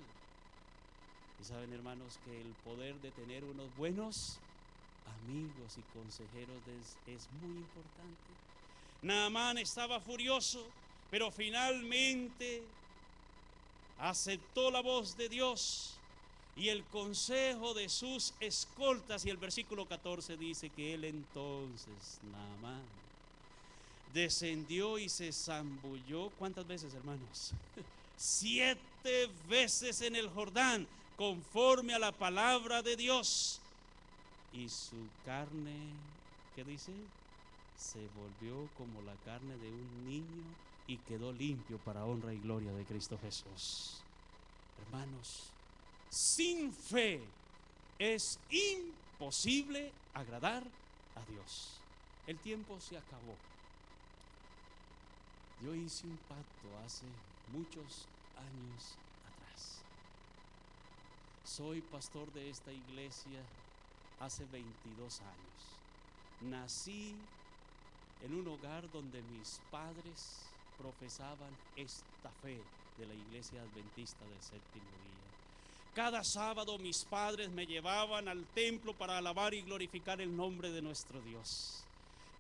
Y saben, hermanos, que el poder de tener unos buenos amigos y consejeros es muy importante. Naamán estaba furioso, pero finalmente aceptó la voz de Dios y el consejo de sus escoltas. Y el versículo 14 dice que él entonces, Naamán, descendió y se zambulló. ¿Cuántas veces, hermanos? 7 veces en el Jordán, conforme a la palabra de Dios. Y su carne, ¿qué dice? Se volvió como la carne de un niño y quedó limpio para honra y gloria de Cristo Jesús. Hermanos, sin fe es imposible agradar a Dios. El tiempo se acabó. Yo hice un pacto hace muchos años atrás. Soy pastor de esta iglesia hace 22 años. Nací en un hogar donde mis padres profesaban esta fe de la iglesia adventista del séptimo día. Cada sábado mis padres me llevaban al templo para alabar y glorificar el nombre de nuestro Dios.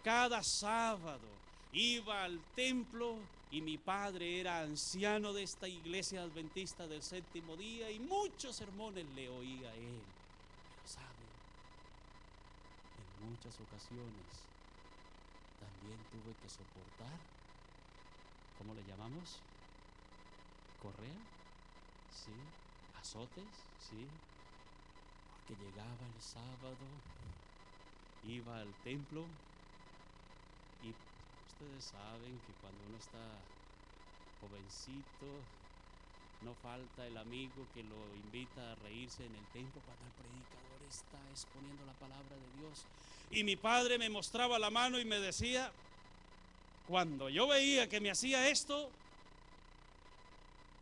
Cada sábado iba al templo y mi padre era anciano de esta iglesia adventista del séptimo día y muchos sermones le oía a él. Pero saben, en muchas ocasiones también tuve que soportar, ¿cómo le llamamos? ¿Correa? Sí. ¿Azotes? Sí. Porque llegaba el sábado, iba al templo y ustedes saben que cuando uno está jovencito, no falta el amigo que lo invita a reírse en el templo cuando el predicador está exponiendo la palabra de Dios. Y mi padre me mostraba la mano y me decía, cuando yo veía que me hacía esto,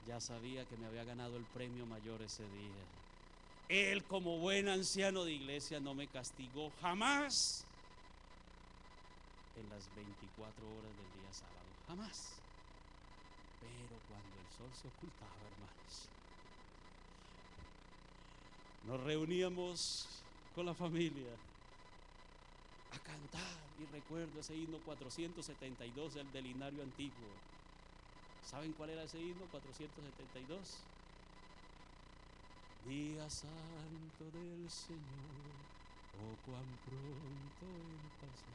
ya sabía que me había ganado el premio mayor ese día. Él, como buen anciano de iglesia, no me castigó jamás en las 24 horas del día sábado, jamás. Pero cuando el sol se ocultaba, hermanos, nos reuníamos con la familia a cantar, y recuerdo ese himno 472, el del himnario antiguo. ¿Saben cuál era ese himno 472? Día santo del Señor, oh cuán pronto Él pasó.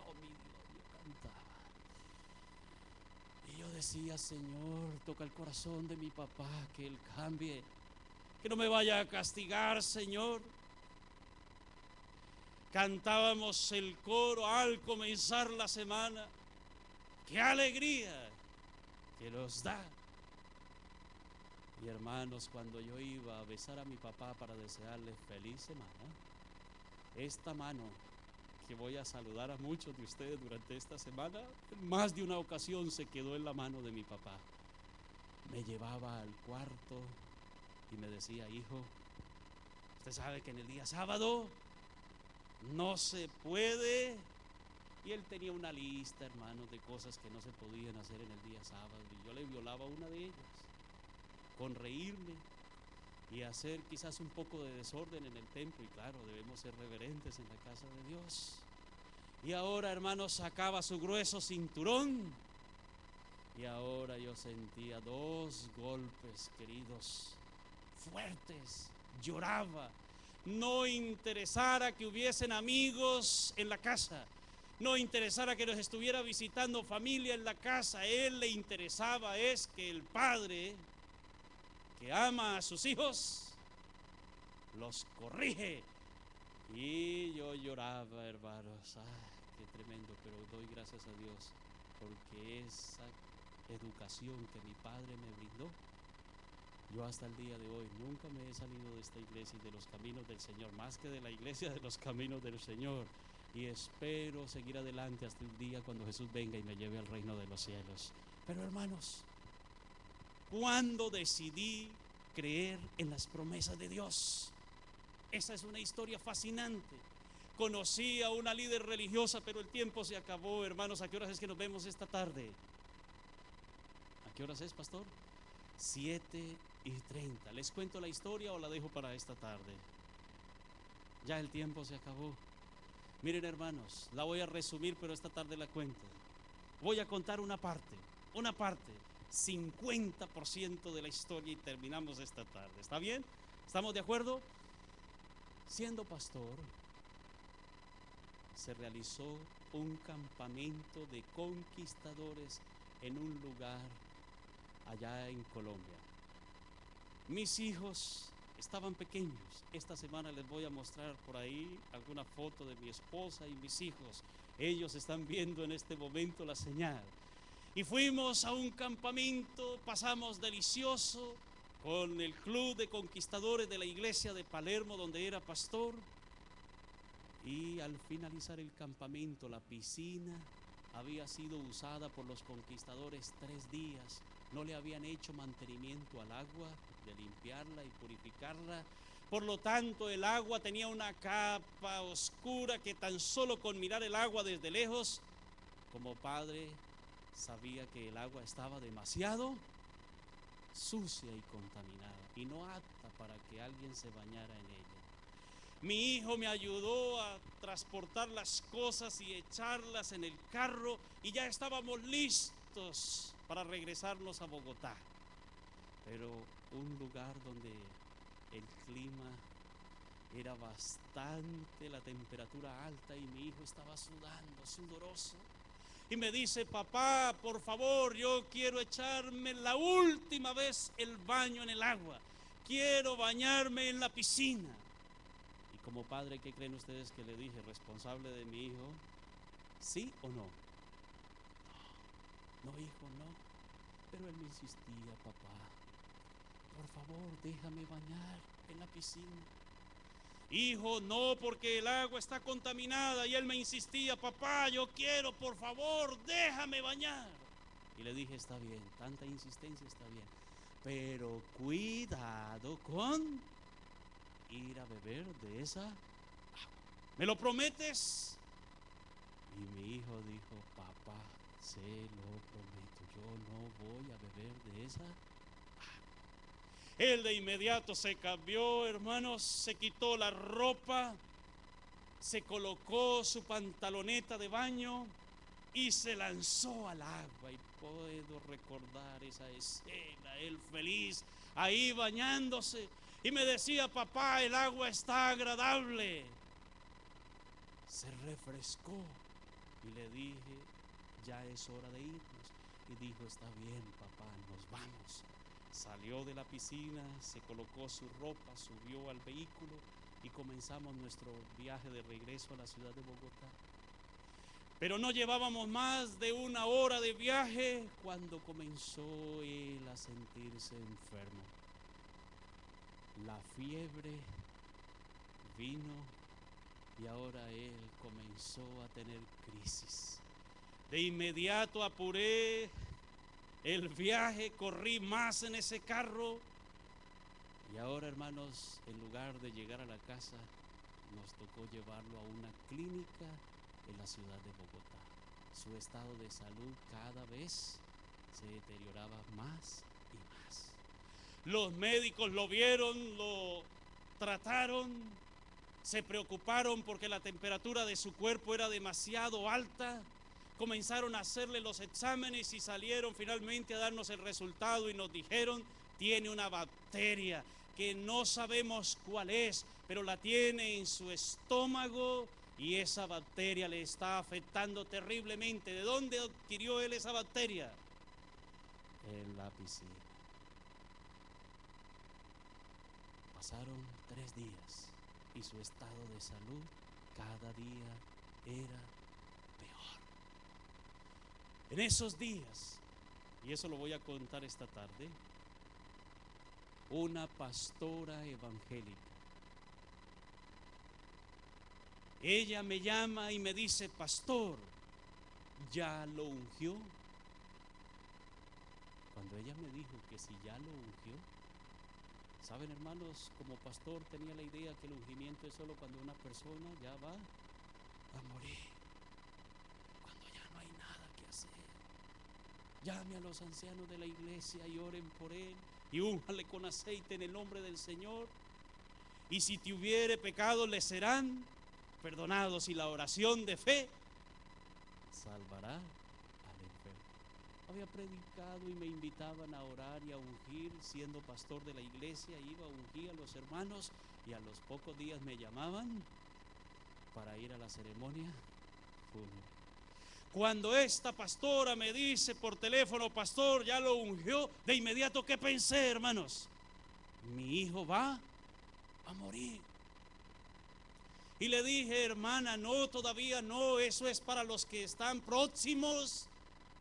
Oh, mi Dios, yo cantaba. Y yo decía, Señor, toca el corazón de mi papá, que Él cambie, que no me vaya a castigar, Señor. Cantábamos el coro al comenzar la semana. ¡Qué alegría que nos da! Y hermanos, cuando yo iba a besar a mi papá para desearle feliz semana, esta mano que voy a saludar a muchos de ustedes durante esta semana, en más de una ocasión se quedó en la mano de mi papá. Me llevaba al cuarto y me decía, hijo, usted sabe que en el día sábado no se puede. Y él tenía una lista, hermanos, de cosas que no se podían hacer en el día sábado. Y yo le violaba una de ellas, con reírme y hacer quizás un poco de desorden en el templo. Y claro, debemos ser reverentes en la casa de Dios. Y ahora, hermanos, sacaba su grueso cinturón. Y ahora yo sentía 2 golpes, queridos, fuertes. Lloraba. No interesara que hubiesen amigos en la casa, no interesara que nos estuviera visitando familia en la casa, a él le interesaba es que el padre que ama a sus hijos los corrige. Y yo lloraba, hermanos, qué tremendo, pero doy gracias a Dios porque esa educación que mi padre me brindó, yo hasta el día de hoy nunca me he salido de esta iglesia y de los caminos del Señor, más que de la iglesia, de los caminos del Señor. Y espero seguir adelante hasta el día cuando Jesús venga y me lleve al reino de los cielos. Pero hermanos, ¿cuándo decidí creer en las promesas de Dios? Esa es una historia fascinante. Conocí a una líder religiosa, pero el tiempo se acabó, hermanos. ¿A qué horas es que nos vemos esta tarde? ¿A qué horas es, pastor? 7:30. ¿Les cuento la historia o la dejo para esta tarde? Ya el tiempo se acabó. Miren, hermanos, la voy a resumir, pero esta tarde la cuento. Voy a contar una parte, 50% de la historia y terminamos esta tarde. ¿Está bien? ¿Estamos de acuerdo? Siendo pastor, se realizó un campamento de conquistadores en un lugar allá en Colombia. Mis hijos estaban pequeños. Esta semana les voy a mostrar por ahí alguna foto de mi esposa y mis hijos. Ellos están viendo en este momento la señal. Y fuimos a un campamento, pasamos delicioso, con el club de conquistadores de la iglesia de Palermo, donde era pastor. Y al finalizar el campamento, la piscina había sido usada por los conquistadores 3 días. No le habían hecho mantenimiento al agua, de limpiarla y purificarla. Por lo tanto, el agua tenía una capa oscura que tan solo con mirar el agua desde lejos, como padre, sabía que el agua estaba demasiado sucia y contaminada y no apta para que alguien se bañara en ella. Mi hijo me ayudó a transportar las cosas y echarlas en el carro y ya estábamos listos para regresarnos a Bogotá. Pero un lugar donde el clima era bastante, la temperatura alta, y mi hijo estaba sudando, sudoroso. Y me dice: papá, por favor, yo quiero echarme la última vez el baño en el agua. Quiero bañarme en la piscina. Y como padre, ¿qué creen ustedes que le dije? Responsable de mi hijo, ¿sí o no? No, hijo, no. Pero él me insistía: papá, por favor, déjame bañar en la piscina. Hijo, no, porque el agua está contaminada. Y él me insistía: papá, yo quiero, por favor, déjame bañar. Y le dije: está bien, tanta insistencia está bien, pero cuidado con ir a beber de esa agua. ¿Me lo prometes? Y mi hijo dijo: papá, se lo prometo, yo no voy a beber de esa agua. Él de inmediato se cambió, hermanos, se quitó la ropa, se colocó su pantaloneta de baño y se lanzó al agua. Y puedo recordar esa escena, él feliz ahí bañándose, y me decía: papá, el agua está agradable. Se refrescó y le dije: ya es hora de irnos. Y dijo: está bien, papá, nos vamos. Salió de la piscina, se colocó su ropa, subió al vehículo y comenzamos nuestro viaje de regreso a la ciudad de Bogotá. Pero no llevábamos más de 1 hora de viaje cuando comenzó él a sentirse enfermo. La fiebre vino y ahora él comenzó a tener crisis. De inmediato apuré el viaje, corrí más en ese carro. Y ahora, hermanos, en lugar de llegar a la casa, nos tocó llevarlo a una clínica en la ciudad de Bogotá. Su estado de salud cada vez se deterioraba más y más. Los médicos lo vieron, lo trataron, se preocuparon porque la temperatura de su cuerpo era demasiado alta. Comenzaron a hacerle los exámenes y salieron finalmente a darnos el resultado y nos dijeron: tiene una bacteria que no sabemos cuál es, pero la tiene en su estómago y esa bacteria le está afectando terriblemente. ¿De dónde adquirió él esa bacteria? En la piscina. Pasaron 3 días y su estado de salud cada día era peor. En esos días, y eso lo voy a contar esta tarde, una pastora evangélica, ella me llama y me dice: pastor, ¿ya lo ungió? Cuando ella me dijo que si ya lo ungió, saben, hermanos, como pastor tenía la idea que el ungimiento es solo cuando una persona ya va a morir, cuando ya no hay nada que hacer. Llame a los ancianos de la iglesia y oren por él y úngale con aceite en el nombre del Señor, y si te hubiere pecado le serán perdonados, y la oración de fe salvará al enfermo. Había predicado y me invitaban a orar y a ungir. Siendo pastor de la iglesia, iba a ungir a los hermanos y a los pocos días me llamaban para ir a la ceremonia fúnebre. Cuando esta pastora me dice por teléfono: pastor, ya lo ungió, de inmediato, ¿qué pensé, hermanos? Mi hijo va a morir. Y le dije: hermana, no, todavía no, eso es para los que están próximos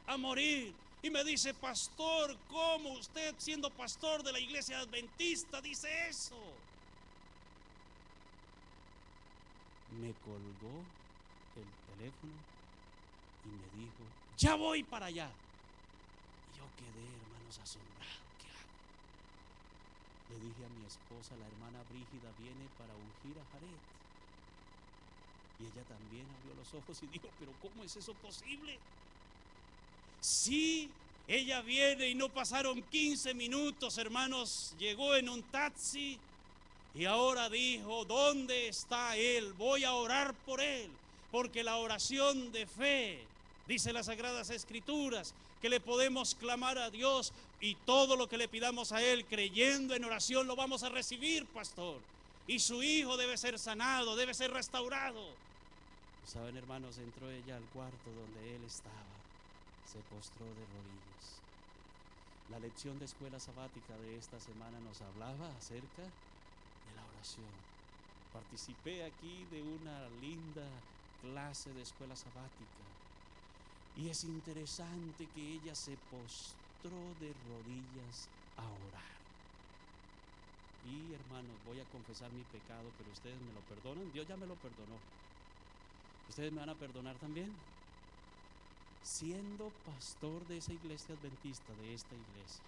a morir. Y me dice: pastor, ¿cómo usted, siendo pastor de la iglesia adventista, dice eso? Me colgó el teléfono y me dijo: ya voy para allá. Y yo quedé, hermanos, asombrado. ¿Qué hago? Le dije a mi esposa: la hermana Brígida viene para ungir a Jared. Y ella también abrió los ojos y dijo: pero ¿cómo es eso posible? Sí, ella viene, y no pasaron 15 minutos, hermanos, llegó en un taxi y ahora dijo: ¿dónde está él? Voy a orar por él, porque la oración de fe, dice las Sagradas Escrituras, que le podemos clamar a Dios, y todo lo que le pidamos a él creyendo en oración lo vamos a recibir, pastor. Y su hijo debe ser sanado, debe ser restaurado. ¿Saben, hermanos? Entró ella al cuarto donde él estaba, se postró de rodillas. La lección de escuela sabática de esta semana nos hablaba acerca de la oración. Participé aquí de una linda clase de escuela sabática, y es interesante que ella se postró de rodillas a orar. Y hermanos, voy a confesar mi pecado, pero ustedes me lo perdonan. Dios ya me lo perdonó. ¿Ustedes me van a perdonar también? Siendo pastor de esa iglesia adventista, de esta iglesia,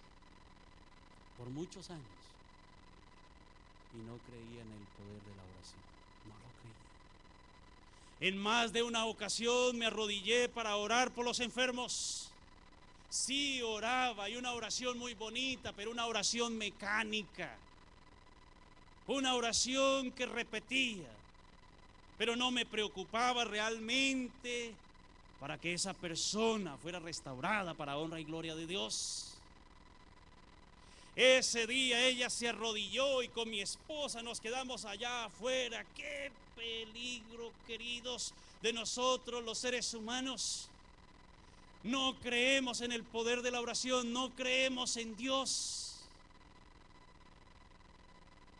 por muchos años, y no creía en el poder de la oración. No lo creía. En más de una ocasión me arrodillé para orar por los enfermos. Sí, oraba, y una oración muy bonita, pero una oración mecánica. Una oración que repetía, pero no me preocupaba realmente para que esa persona fuera restaurada para honra y gloria de Dios. Ese día ella se arrodilló y con mi esposa nos quedamos allá afuera. ¡Qué peligro, queridos, de nosotros los seres humanos! No creemos en el poder de la oración, no creemos en Dios.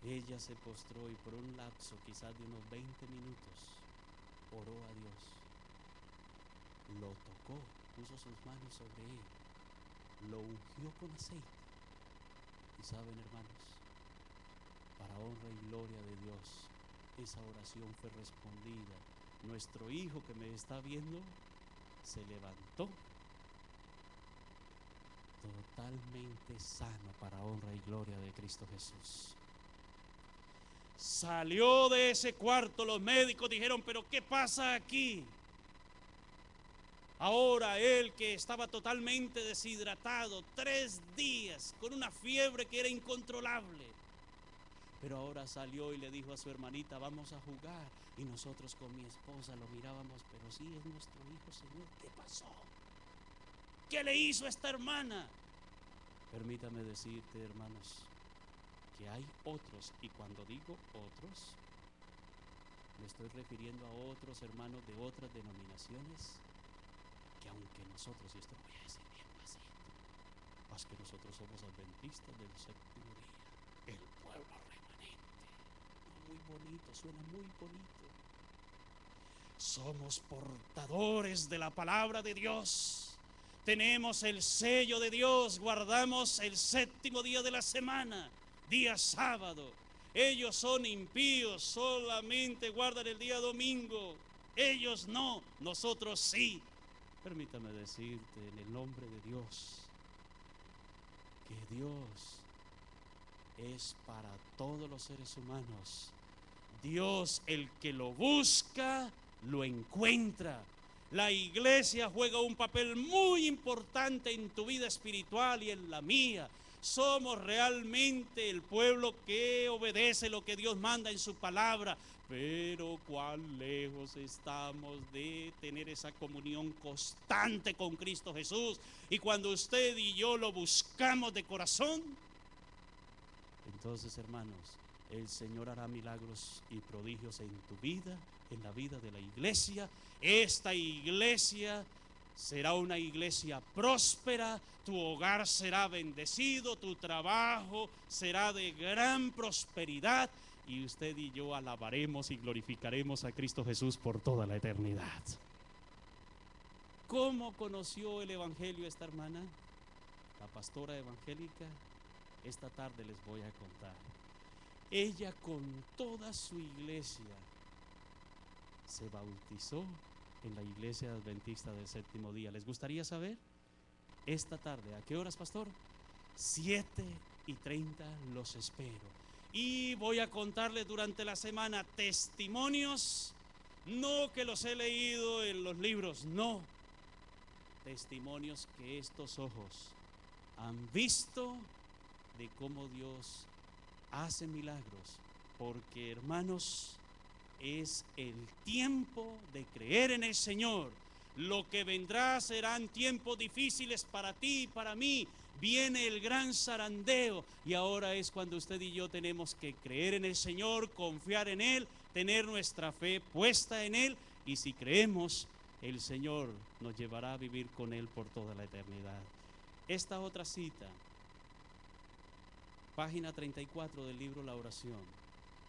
Ella se postró y por un lapso quizás de unos 20 minutos oró a Dios. Lo tocó, puso sus manos sobre él, lo ungió con aceite. Y saben, hermanos, para honra y gloria de Dios, esa oración fue respondida. Nuestro hijo, que me está viendo, se levantó totalmente sano para honra y gloria de Cristo Jesús. Salió de ese cuarto, los médicos dijeron: pero ¿qué pasa aquí? Ahora él, que estaba totalmente deshidratado, 3 días con una fiebre que era incontrolable, pero ahora salió y le dijo a su hermanita: vamos a jugar. Y nosotros con mi esposa lo mirábamos: pero sí, es nuestro hijo, Señor. ¿Qué pasó? ¿Qué le hizo a esta hermana? Permítame decirte, hermanos, que hay otros, y cuando digo otros, me estoy refiriendo a otros hermanos de otras denominaciones, que aunque nosotros, y esto lo voy a decir bien pasito, más que nosotros somos adventistas del séptimo día, el pueblo remanente. Muy bonito, suena muy bonito. Somos portadores de la palabra de Dios. Tenemos el sello de Dios, guardamos el séptimo día de la semana, día sábado. Ellos son impíos, solamente guardan el día domingo. Ellos no, nosotros sí. Permítame decirte en el nombre de Dios, que Dios es para todos los seres humanos. Dios, el que lo busca, lo encuentra. La iglesia juega un papel muy importante en tu vida espiritual y en la mía. Somos realmente el pueblo que obedece lo que Dios manda en su palabra. Pero cuán lejos estamos de tener esa comunión constante con Cristo Jesús. Y cuando usted y yo lo buscamos de corazón, entonces, hermanos, el Señor hará milagros y prodigios en tu vida, en la vida de la iglesia. Esta iglesia será una iglesia próspera, tu hogar será bendecido, tu trabajo será de gran prosperidad, y usted y yo alabaremos y glorificaremos a Cristo Jesús por toda la eternidad. ¿Cómo conoció el evangelio esta hermana? la pastora evangélica, esta tarde les voy a contar. Ella con toda su iglesia se bautizó en la iglesia adventista del séptimo día. ¿Les gustaría saber? Esta tarde, ¿a qué horas, pastor? 7:30 los espero. Y voy a contarles durante la semana testimonios, no que los he leído en los libros, no. Testimonios que estos ojos han visto de cómo Dios hace milagros. Porque, hermanos, es el tiempo de creer en el Señor. Lo que vendrá serán tiempos difíciles para ti y para mí. Viene el gran zarandeo y ahora es cuando usted y yo tenemos que creer en el Señor, confiar en Él, tener nuestra fe puesta en Él, y si creemos, el Señor nos llevará a vivir con Él por toda la eternidad. Esta otra cita, página 34 del libro La Oración.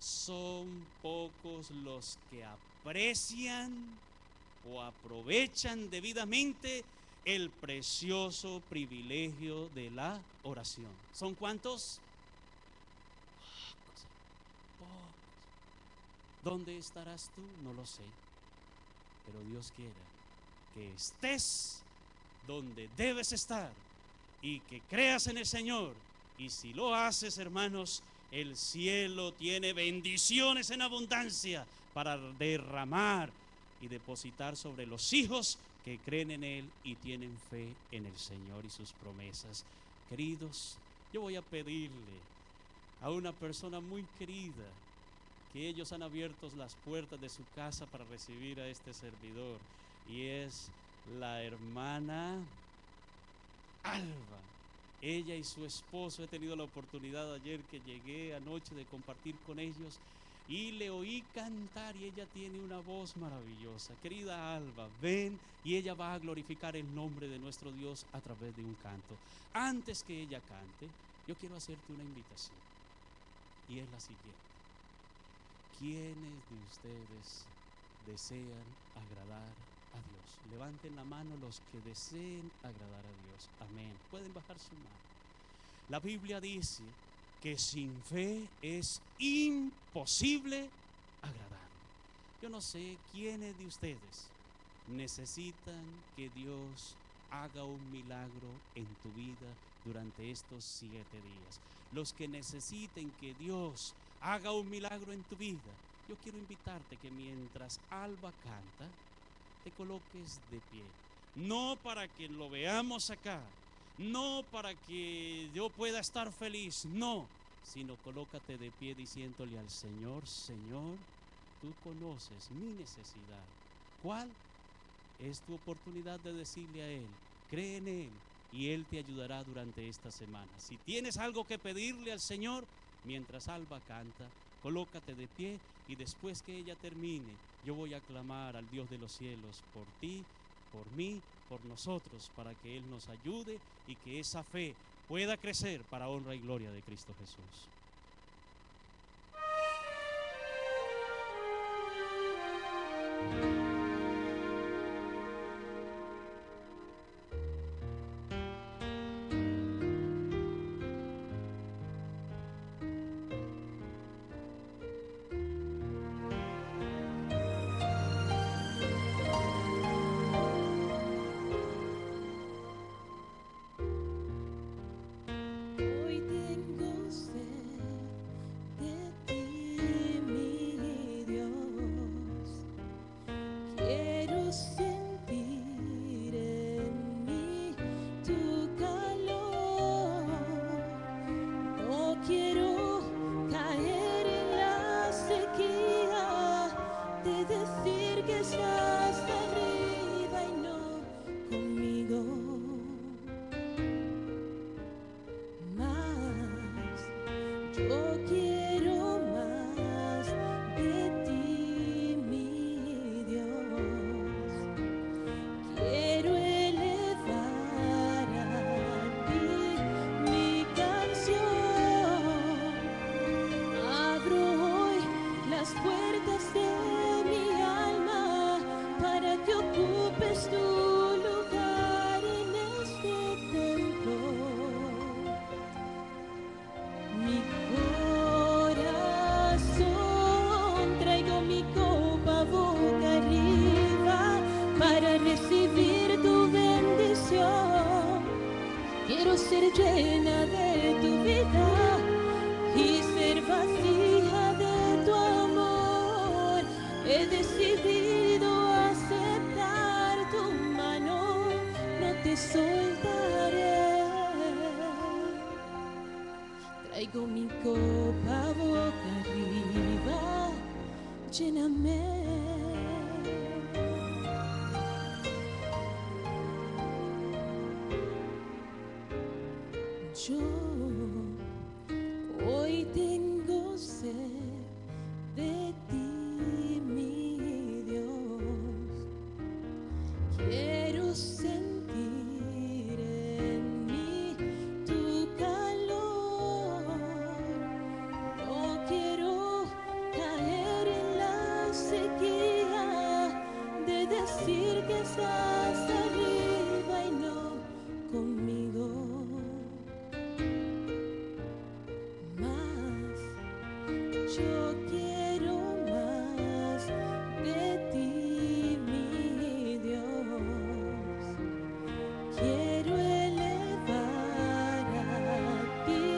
Son pocos los que aprecian o aprovechan debidamente el precioso privilegio de la oración. ¿Son cuántos? Pocos. ¿Dónde estarás tú? No lo sé. Pero Dios quiera que estés donde debes estar y que creas en el Señor. Y si lo haces, hermanos, el cielo tiene bendiciones en abundancia para derramar y depositar sobre los hijos que creen en Él y tienen fe en el Señor y sus promesas. Queridos, yo voy a pedirle a una persona muy querida que ellos han abierto las puertas de su casa para recibir a este servidor, y es la hermana Alba. Ella y su esposo, he tenido la oportunidad ayer que llegué anoche de compartir con ellos y le oí cantar, y ella tiene una voz maravillosa. Querida Alba, ven, y ella va a glorificar el nombre de nuestro Dios a través de un canto. Antes que ella cante, yo quiero hacerte una invitación, y es la siguiente. ¿Quiénes de ustedes desean agradar a Dios? Levanten la mano los que deseen agradar a Dios. Amén. Pueden bajar su mano. La Biblia dice que sin fe es imposible agradarlo. Yo no sé quiénes de ustedes necesitan que Dios haga un milagro en tu vida durante estos 7 días. Los que necesiten que Dios haga un milagro en tu vida, yo quiero invitarte que mientras Alba canta, te coloques de pie. No para que lo veamos acá, no para que yo pueda estar feliz, no, sino colócate de pie diciéndole al Señor: Señor, tú conoces mi necesidad. ¿Cuál? Es tu oportunidad de decirle a Él, cree en Él y Él te ayudará durante esta semana. Si tienes algo que pedirle al Señor, mientras Alba canta, colócate de pie, y después que ella termine, yo voy a clamar al Dios de los cielos por ti, por mí, por nosotros, para que Él nos ayude y que esa fe pueda crecer para honra y gloria de Cristo Jesús. Hoy tengo sed de ti, mi Dios. ser llena de tu vida y ser vacía de tu amor. He decidido aceptar tu mano, no te soltaré. Traigo mi copa boca arriba, lléname. Yo hoy tengo sed de ti, mi Dios. Quiero sentir en mí tu calor. No quiero caer en la sequía de decir que estás arriba y no conmigo. Yo quiero más de ti, mi Dios. Quiero elevar a ti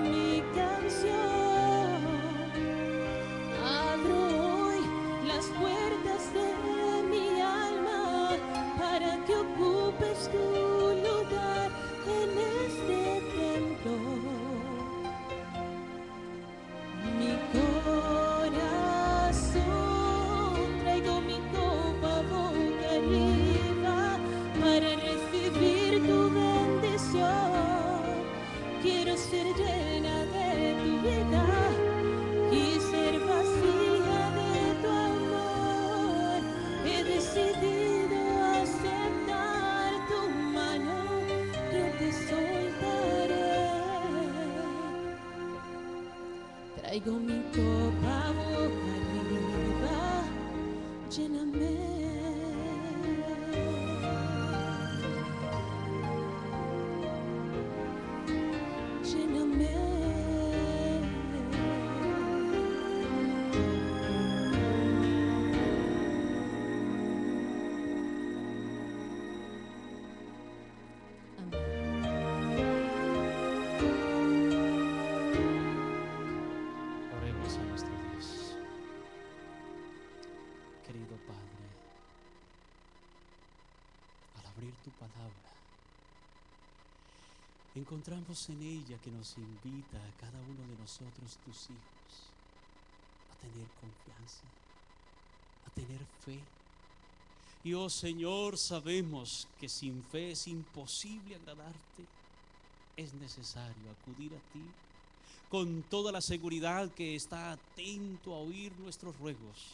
mi canción. Abro hoy las puertas de mi alma para que ocupes tu lugar en este templo. Mi corazón, traigo mi copa boca arriba para recibir tu bendición. Quiero ser llena de tu vida y ser vacía de tu amor. He decidido aceptar tu mano, no te soltaré. Traigo mi copa boca arriba, lléname. Lléname. Oremos a nuestro Dios. Querido Padre, al abrir tu palabra, encontramos en ella que nos invita a cada uno de nosotros, tus hijos, a tener confianza, a tener fe. Y oh Señor, sabemos que sin fe es imposible agradarte. Es necesario acudir a ti con toda la seguridad que está atento a oír nuestros ruegos,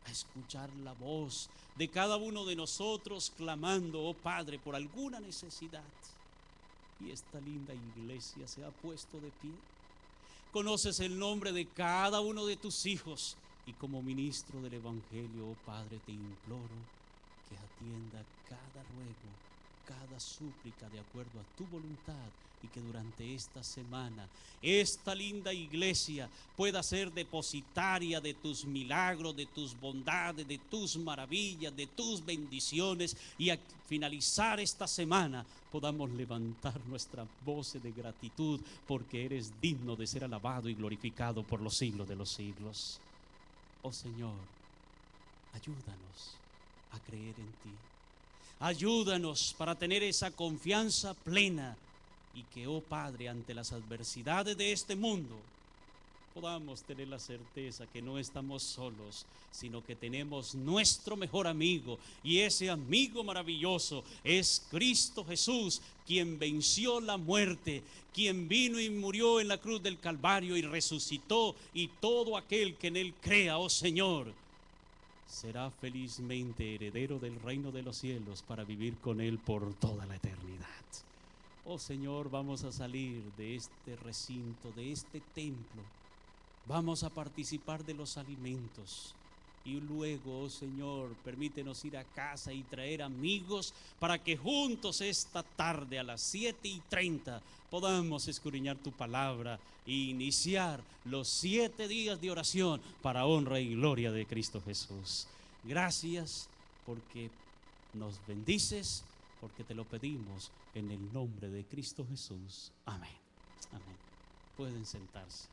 a escuchar la voz de cada uno de nosotros clamando, oh Padre, por alguna necesidad. Y esta linda iglesia se ha puesto de pie. Conoces el nombre de cada uno de tus hijos y como ministro del Evangelio, oh Padre, te imploro que atienda cada ruego, cada súplica de acuerdo a tu voluntad, y que durante esta semana esta linda iglesia pueda ser depositaria de tus milagros, de tus bondades, de tus maravillas, de tus bendiciones, y al finalizar esta semana podamos levantar nuestras voces de gratitud porque eres digno de ser alabado y glorificado por los siglos de los siglos. Oh Señor, ayúdanos a creer en ti. Ayúdanos para tener esa confianza plena y que, oh Padre, ante las adversidades de este mundo podamos tener la certeza que no estamos solos, sino que tenemos nuestro mejor amigo, y ese amigo maravilloso es Cristo Jesús, quien venció la muerte, quien vino y murió en la cruz del Calvario y resucitó, y todo aquel que en él crea, oh Señor, será felizmente heredero del reino de los cielos para vivir con él por toda la eternidad. Oh Señor, vamos a salir de este recinto, de este templo. Vamos a participar de los alimentos. Y luego, oh Señor, permítenos ir a casa y traer amigos para que juntos esta tarde a las 7:30 podamos escudriñar tu palabra e iniciar los 7 días de oración para honra y gloria de Cristo Jesús. Gracias porque nos bendices, porque te lo pedimos en el nombre de Cristo Jesús. Amén. Amén. Pueden sentarse.